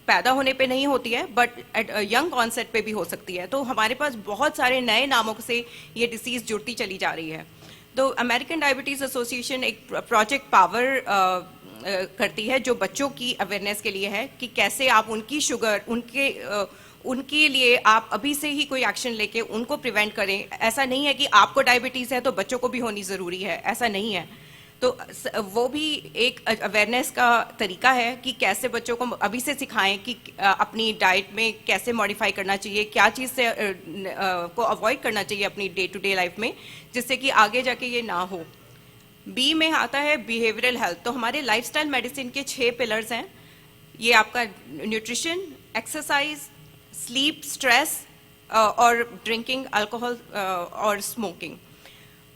पैदा होने पे नहीं होती है बट एट यंग ऑनसेट पे भी हो सकती है। तो हमारे पास बहुत सारे नए नामों से ये डिसीज़ जुड़ती चली जा रही है। तो अमेरिकन डायबिटीज़ एसोसिएशन एक प्रोजेक्ट पावर करती है जो बच्चों की अवेयरनेस के लिए है कि कैसे आप उनकी शुगर उनके लिए आप अभी से ही कोई एक्शन लेके उनको प्रिवेंट करें। ऐसा नहीं है कि आपको डायबिटीज़ है तो बच्चों को भी होनी ज़रूरी है, ऐसा नहीं है। तो वो भी एक अवेयरनेस का तरीका है कि कैसे बच्चों को अभी से सिखाएं कि अपनी डाइट में कैसे मॉडिफाई करना चाहिए, क्या चीज़ से को अवॉइड करना चाहिए अपनी डे टू डे लाइफ में, जिससे कि आगे जाके ये ना हो। बी में आता है बिहेवियरल हेल्थ। तो हमारे लाइफस्टाइल मेडिसिन के 6 पिलर्स हैं। ये आपका न्यूट्रिशन, एक्सरसाइज, स्लीप, स्ट्रेस और ड्रिंकिंग अल्कोहल और स्मोकिंग।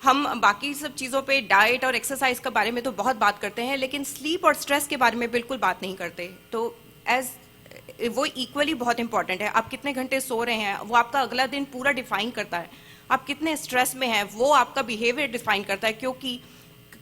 हम बाकी सब चीज़ों पे डाइट और एक्सरसाइज के बारे में तो बहुत बात करते हैं, लेकिन स्लीप और स्ट्रेस के बारे में बिल्कुल बात नहीं करते। तो वो इक्वली बहुत इंपॉर्टेंट है। आप कितने घंटे सो रहे हैं वो आपका अगला दिन पूरा डिफाइन करता है। आप कितने स्ट्रेस में हैं वो आपका बिहेवियर डिफाइन करता है, क्योंकि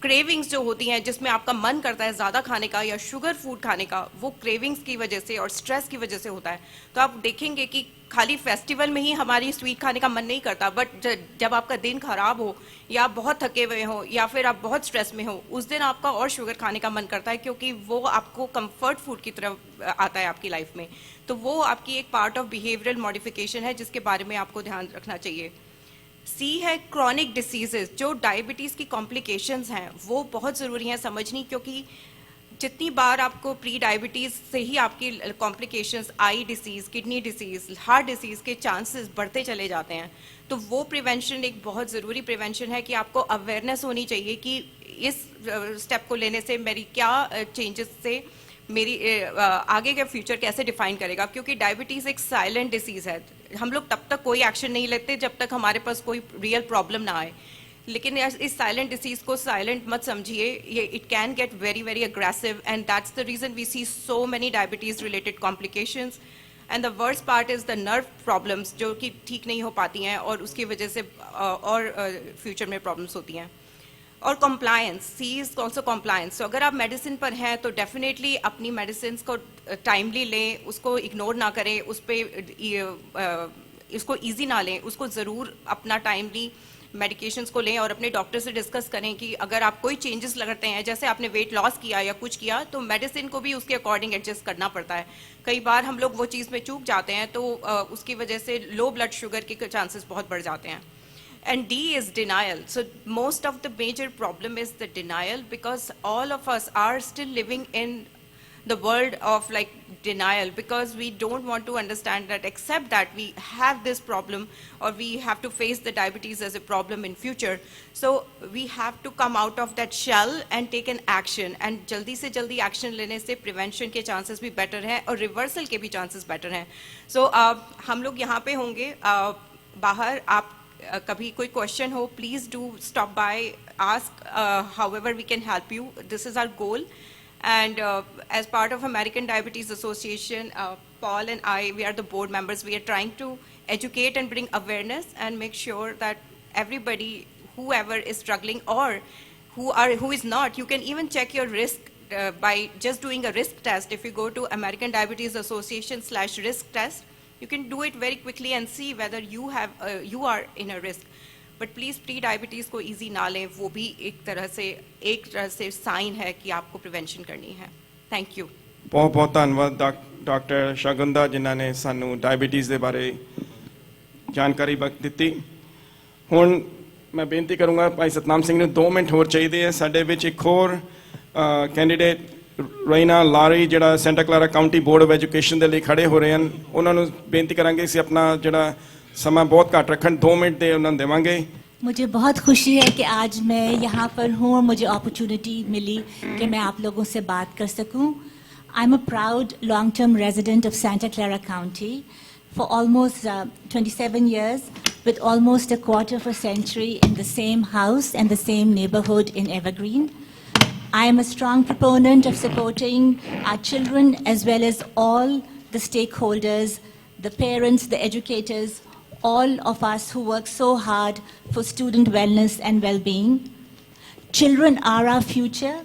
क्रेविंग्स जो होती हैं जिसमें आपका मन करता है ज़्यादा खाने का या शुगर फूड खाने का, वो क्रेविंग्स की वजह से और स्ट्रेस की वजह से होता है। तो आप देखेंगे कि खाली फेस्टिवल में ही हमारी स्वीट खाने का मन नहीं करता, बट जब आपका दिन खराब हो या आप बहुत थके हुए हो या फिर आप बहुत स्ट्रेस में हो, उस दिन आपका और शुगर खाने का मन करता है, क्योंकि वो आपको कंफर्ट फूड की तरफ आता है आपकी लाइफ में। तो वो आपकी एक पार्ट ऑफ बिहेवियरल मॉडिफिकेशन है जिसके बारे में आपको ध्यान रखना चाहिए। सी है क्रॉनिक डिसीजेस। जो डायबिटीज़ की कॉम्प्लिकेशंस हैं वो बहुत ज़रूरी हैं समझनी, क्योंकि जितनी बार आपको प्री डायबिटीज़ से ही आपकी complications, eye disease, kidney disease, heart disease के चांसेस बढ़ते चले जाते हैं। तो वो प्रिवेंशन एक बहुत ज़रूरी प्रिवेंशन है कि आपको अवेयरनेस होनी चाहिए कि इस स्टेप को लेने से मेरी क्या चेंजेस से मेरी आगे का फ्यूचर कैसे डिफाइन करेगा, क्योंकि डायबिटीज़ एक साइलेंट डिसीज़ है। हम लोग तब तक कोई एक्शन नहीं लेते जब तक हमारे पास कोई रियल प्रॉब्लम ना आए, लेकिन इस साइलेंट डिसीज़ को साइलेंट मत समझिए। ये it can get very very aggressive and that's the reason we see so many diabetes related complications. And the worst part is the nerve problems जो कि ठीक नहीं हो पाती हैं और उसकी वजह से और फ्यूचर में प्रॉब्लम्स होती हैं। और compliance, C is also compliance. तो अगर आप मेडिसिन पर हैं तो डेफिनेटली अपनी मेडिसिन को टाइमली लें, उसको इग्नोर ना करें, उस पर इसको ईजी ना लें, उसको ज़रूर अपना टाइमली मेडिकेशंस को लें और अपने डॉक्टर से डिस्कस करें कि अगर आप कोई चेंजेस लगते हैं, जैसे आपने वेट लॉस किया या कुछ किया, तो मेडिसिन को भी उसके अकॉर्डिंग एडजस्ट करना पड़ता है। कई बार हम लोग वो चीज़ में चूक जाते हैं तो उसकी वजह से लो ब्लड शुगर के चांसेस बहुत बढ़ जाते हैं। And D is denial. So most of the major problem is the denial, because all of us are still living in the world of like denial, because we don't want to understand that, accept that we have this problem or we have to face the diabetes as a problem in future. So we have to come out of that shell and take an action, and jaldi se jaldi action lene se prevention ke chances bhi better hain aur reversal ke bhi chances better hain. So hum log yahan pe honge, bahar aap कभी कोई question हो, please do stop by, ask, however we can help you. This is our goal, and as part of American Diabetes Association, Paul and I, we are the board members. We are trying to educate and bring awareness and make sure that everybody whoever is struggling or who is not, you can even check your risk by just doing a risk test. If you go to American Diabetes Association /risk test, you can do it very quickly and see whether you are in a risk. But please pre-diabetes को easy ना लें, वो भी एक तरह से sign है कि आपको prevention करनी है. Thank you. बहुत बहुत ਧੰਨਵਾਦ ਡਾਕਟਰ ਸ਼ਗੁੰਦਾ ਜਿਨ੍ਹਾਂ ਨੇ ਸਾਨੂੰ ਡਾਇਬੀਟੀਜ਼ ਦੇ ਬਾਰੇ ਜਾਣਕਾਰੀ ਦਿੱਤੀ। ਹੁਣ ਮੈਂ ਬੇਨਤੀ ਕਰੂੰਗਾ ਭਾਈ ਸਤਨਾਮ ਸਿੰਘ ਨੂੰ 2 ਮਿੰਟ ਹੋਰ ਚਾਹੀਦੇ ਆ। ਸਾਡੇ ਵਿੱਚ ਇੱਕ ਹੋਰ ਕੈਂਡੀਡੇਟ ਰੋਇਨਾ ਲਾਰੀ ਜਿਹੜਾ Santa ਕਲਾਰਾ County board of education ਦੇ ਲਈ ਖੜੇ ਹੋ ਰਹੇ ਹਨ, ਉਹਨਾਂ ਨੂੰ ਬੇਨਤੀ ਕਰਾਂਗੇ ਅਸੀਂ ਆਪਣਾ ਜਿਹੜਾ ਸਮਾਂ ਬਹੁਤ ਘੱਟ ਰੱਖਣ, 2 ਮਿੰਟ ਦੇ ਉਹਨਾਂ ਨੂੰ ਦੇਵਾਂਗੇ। मुझे बहुत खुशी है कि आज मैं यहाँ पर हूँ और मुझे अपॉर्चुनिटी मिली कि मैं आप लोगों से बात कर सकूँ। I'm a proud long-term resident of Santa Clara County for almost 27 years, with almost a quarter of a century in the same house and the same neighborhood in Evergreen. I am a strong proponent of supporting our children as well as all the stakeholders, the parents, the educators, all of us who work so hard for student wellness and well-being. Children are our future,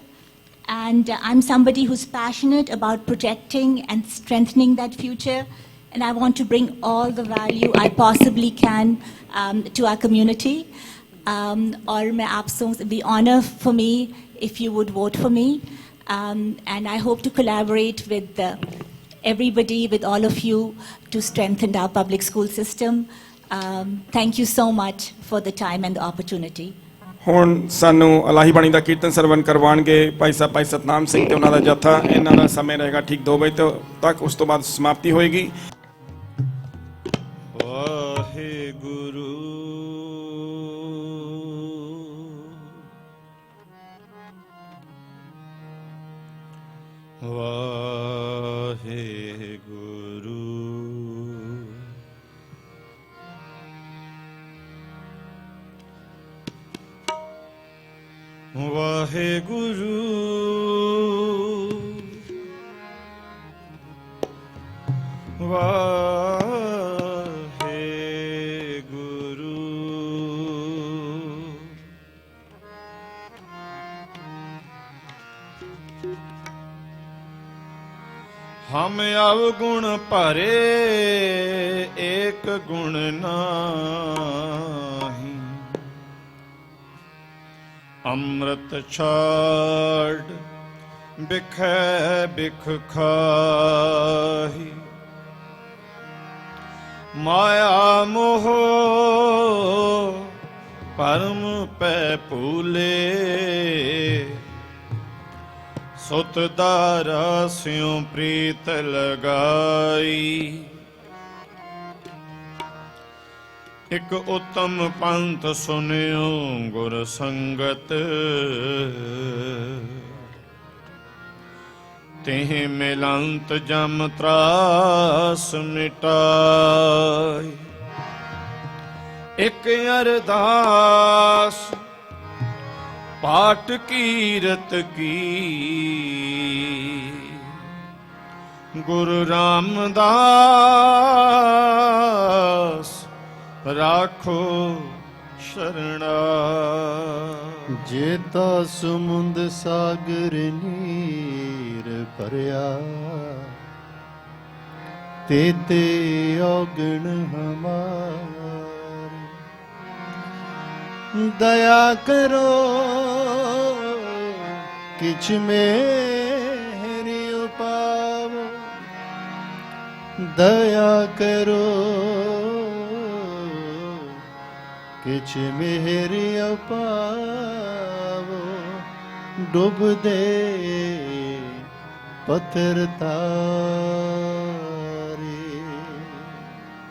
and I'm somebody who's passionate about protecting and strengthening that future, and I want to bring all the value I possibly can to our community. और मैं आप सबसे be honor for me if you would vote for me, and I hope to collaborate with everybody, with all of you, to strengthen our public school system. Thank you so much for the time and the opportunity. ਹੁਣ ਸਾਨੂੰ ਅਲਾਹੀ ਬਾਣੀ ਦਾ ਕੀਰਤਨ ਸਰਵਨ ਕਰਵਾਉਣਗੇ ਭਾਈ ਸਾਹਿਬ ਭਾਈ ਸਤਨਾਮ ਸਿੰਘ ਤੇ ਉਹਨਾਂ ਦਾ ਜਥਾ। ਇਹਨਾਂ ਦਾ ਸਮੇਂ ਰਹੇਗਾ ਠੀਕ 2 ਵਜੇ ਤੱਕ, ਉਸ ਤੋਂ ਬਾਅਦ ਸਮਾਪਤੀ ਹੋਏਗੀ। ਵਾਹਿਗੁਰੂ ਵਾਹਿਗੁਰੂ ਵਾਹਿਗੁਰੂ ਵਾਹਿਗੁਰੂ ਹਮ ਅਵਗੁਣ ਭਰੇ ਏਕ ਗੁਣ ਨਾਹੀ, ਅੰਮ੍ਰਿਤ ਛਾੜ ਬਿਖੈ ਬਿਖ ਖਾਹੀ, ਮਾਇਆ ਮੋਹ ਪਰਮ ਪੈ ਭੂਲੇ, ਸੁਤ ਦਾਰਾ ਸਿਉ ਪ੍ਰੀਤ ਲਗਾਈ, ਇਕ ਉਤਮ ਪੰਥ ਸੁਨਿਓ ਗੁਰ ਸੰਗਤ, ਤਿਹ ਮਿਲੰਤ ਜਮ ਤਰਾਸ ਮਿਟਾਈ, ਇਕ ਅਰਦਾਸ ਪਾਟ ਕੀਰਤ ਕੀ, ਗੁਰੂ ਰਾਮਦਾਸ ਰਾਖੋ ਸ਼ਰਣਾ। ਜੇਤਾ ਸਮੁੰਦ ਸਾਗਰ ਨੀਰ ਭਰਿਆ, ਤੇ ਔਗਣ ਹਮਾਰ, ਦਇਆ ਕਰੋ ਕਿਛ ਮੇਰੀ ਉਪਾਵੋ, ਦਇਆ ਕਰੋ ਕਿਛ ਮੇਰੀ ਉਪਾਵੋ, ਡੁੱਬਦੇ ਪੱਥਰ ਤਾਰੇ,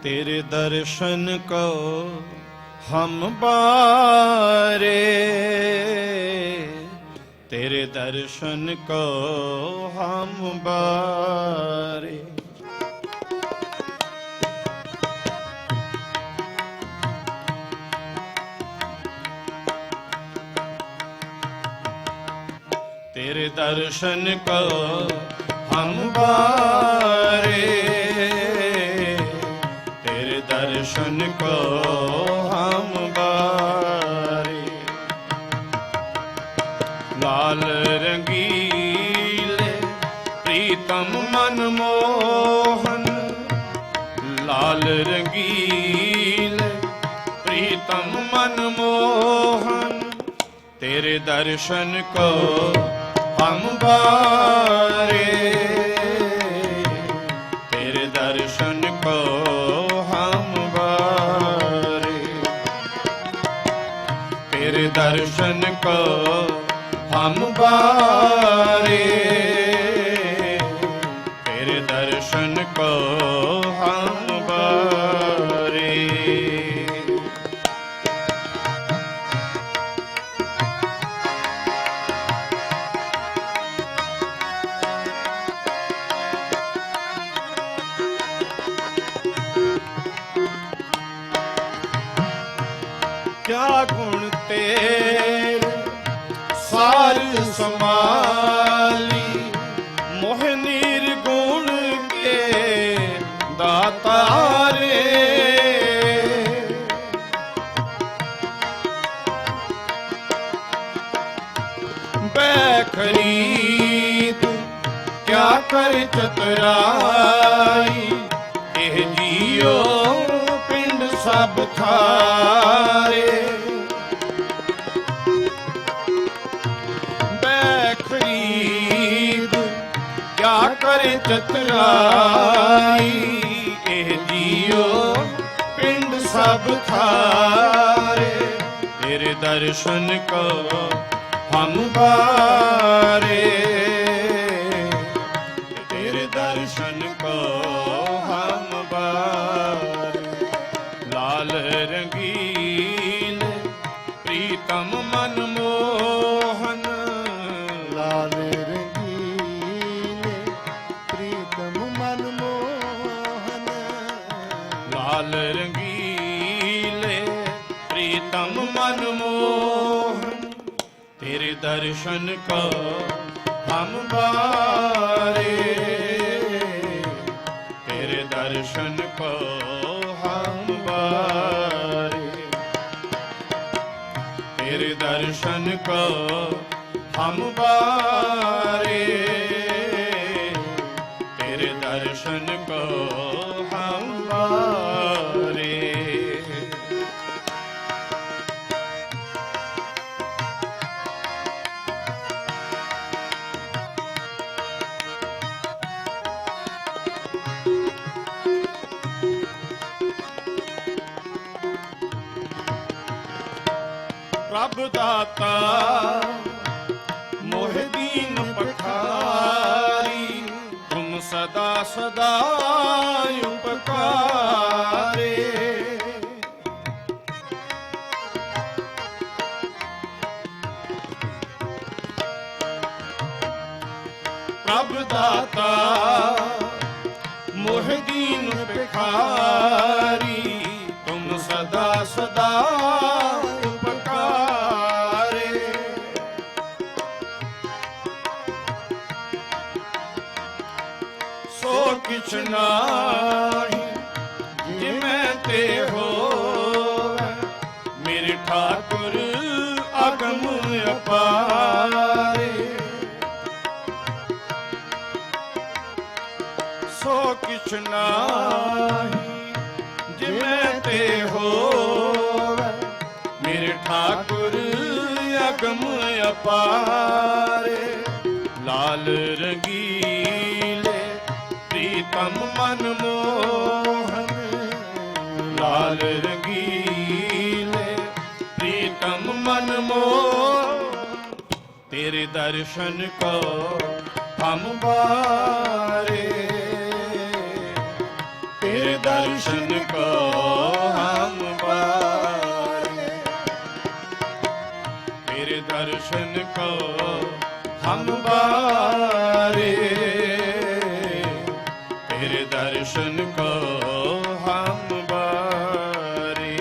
ਤੇਰੇ ਦਰਸ਼ਨ ਕੋ ਹਮ ਬਾਰੇ, तेरे दर्शन को हम बारे। तेरे दर्शन को हम बारे, तेरे दर्शन को हम बारे। प्रीतम मन मोहन लाल रंगील प्रीतम मन मोहन तेरे दर्शन को हम बारे तेरे दर्शन को हम बारे तेरे दर्शन को हम बारे तेरे दर्शन को हम बारे क्या गुण तेरे सार समाली मोह निर्गुण के दातारे बैखरीद क्या कर चतुराई एह जियो पिंड सब थारे बैखरीद क्या करे चतुराई एह जियो पिंड सब थारे तेरे दर्शन को हम बारे तेरे दर्शन को हम बारे लाल रंगील प्रीतम मन मोहन लाल रंगीले प्रीतम मन मोहन लाल रंगीले प्रीतम मन मोहन तेरे दर्शन को हम बारे तेरे दर्शन को हम बारे तेरे दर्शन को हम बारे तेरे दर्शन को हम बारे प्रभ दाता मोह दीन पखारी तुम सदा सदा उपकारे प्रभ दाता मोह दीन पखारी तुम सदा सदा किछ नाही जिमें ते हो मेरे ठाकुर अगम अपारे सो किछ नाही जिमें ते हो मेरे ठाकुर अगम अपारे लाल रंगीले प्रीतम मन मोहन लाल रंगीले प्रीतम मन मोहन तेरे दर्शन को हम बारे तेरे दर्शन को हम बारे तेरे दर्शन को हम बारे तेरे दर्शन को हम बारे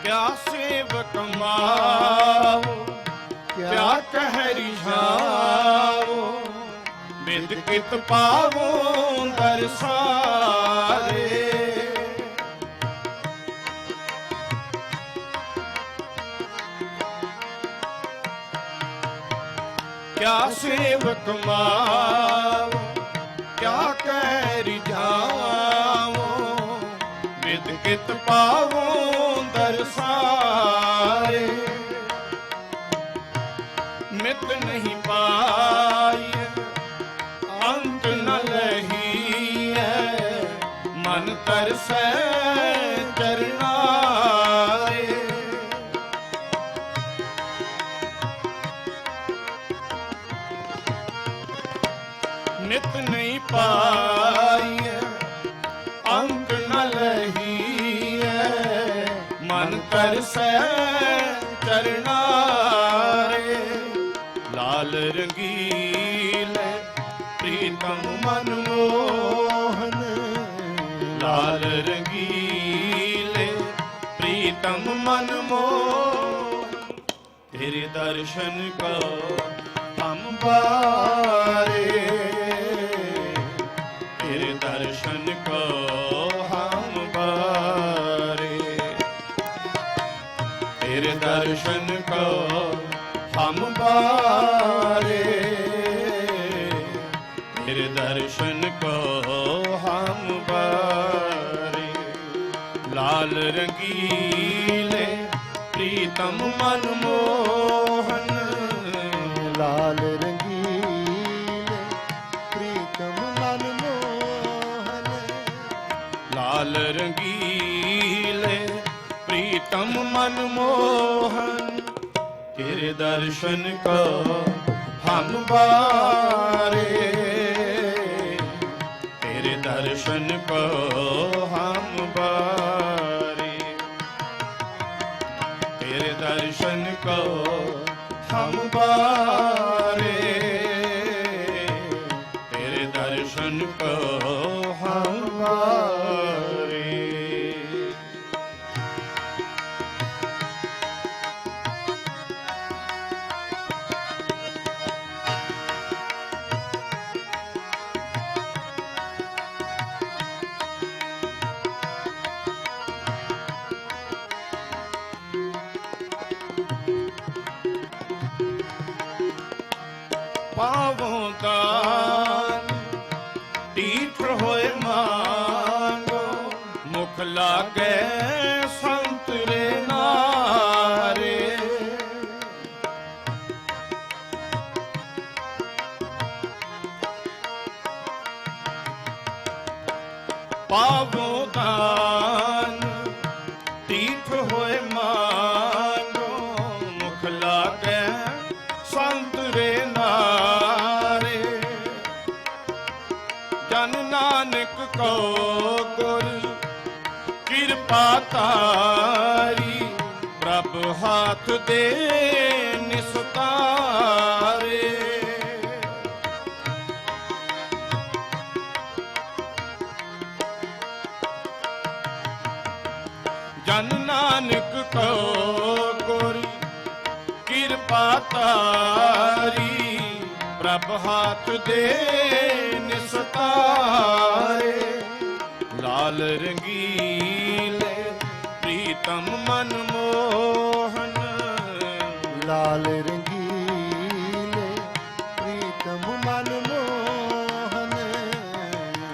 क्या सेवक माओ क्या कह रिझाओ विद कित पावों दरसारे। क्या सेवक मावो क्या कह रिझावो, विद कित पावो दरसारे। मित नहीं पाई अंत न लही है, मन तरसै चरनारे। नित नहीं पाई अंक न लही है, मन तरसै चरनारे। लाल रंगीले प्रीतम मनमोहन, लाल रंगीले प्रीतम मनमोहन। तेरे दर्शन को हम बारे, तेरे दर्शन को हम बारे, तेरे दर्शन को हम बारे, तेरे दर्शन को हम बारे। लाल रंगीले प्रीतम मनमोहन, लाल रंगीले प्रीतम मनमोहन, लाल रंगीले प्रीतम मनमोहन। तेरे दर्शन को हम बारे, तेरे दर्शन को हम बारे, तेरे दर्शन को हम बारे, तेरे दर्शन को हम बारे। पावों दान तीर्थ होए मांगो, मुख लागे संत रे नारे। पावों दान तीर्थ होए मांगो, मुख लागे संत रे नारे। जन नानक को गुर कृपा तारी, प्रभ हाथ दे निस्तारे। जन नानक को गुर कृपा तारी, प्रभ हाथ दे निस्तारे। लाल रंगीले प्रीतम मनमोहन, लाल रंगीले प्रीतम मनमोहन,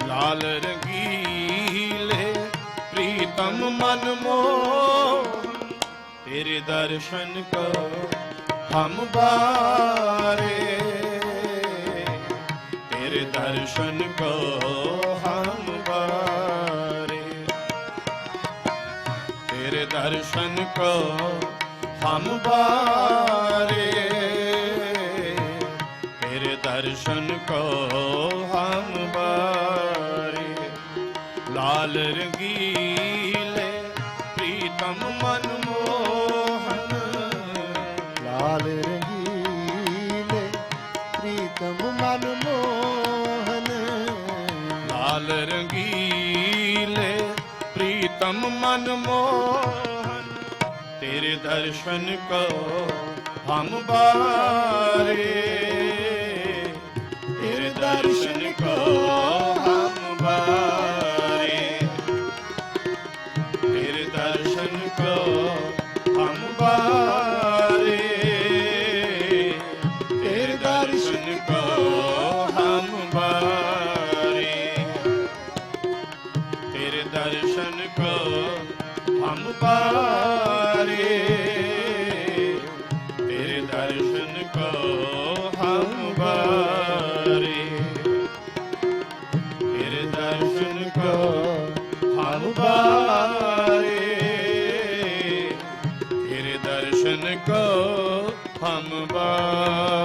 लाल रंगीले प्रीतम मनमोहन। तेरे दर्शन को हम बारे, तेरे दर्शन को हम बारे, तेरे दर्शन को हम बारे, तेरे दर्शन को हम बारे। लाल रंगीले प्रीतम मनमोहन, लाल रंगीले प्रीतम मनमोहन, लाल रंगीले प्रीतम मनमोहन। तेरे दर्शन को हम बारे, तेरे दर्शन को हम बारे, तेरे दर्शन को हम बारे, तेरे दर्शन को हम बारे, तेरे दर्शन को हम बारे, तेरे दर्शन को हम बारे, तेरे दर्शन को हम बारे, तेरे दर्शन को हम बारे।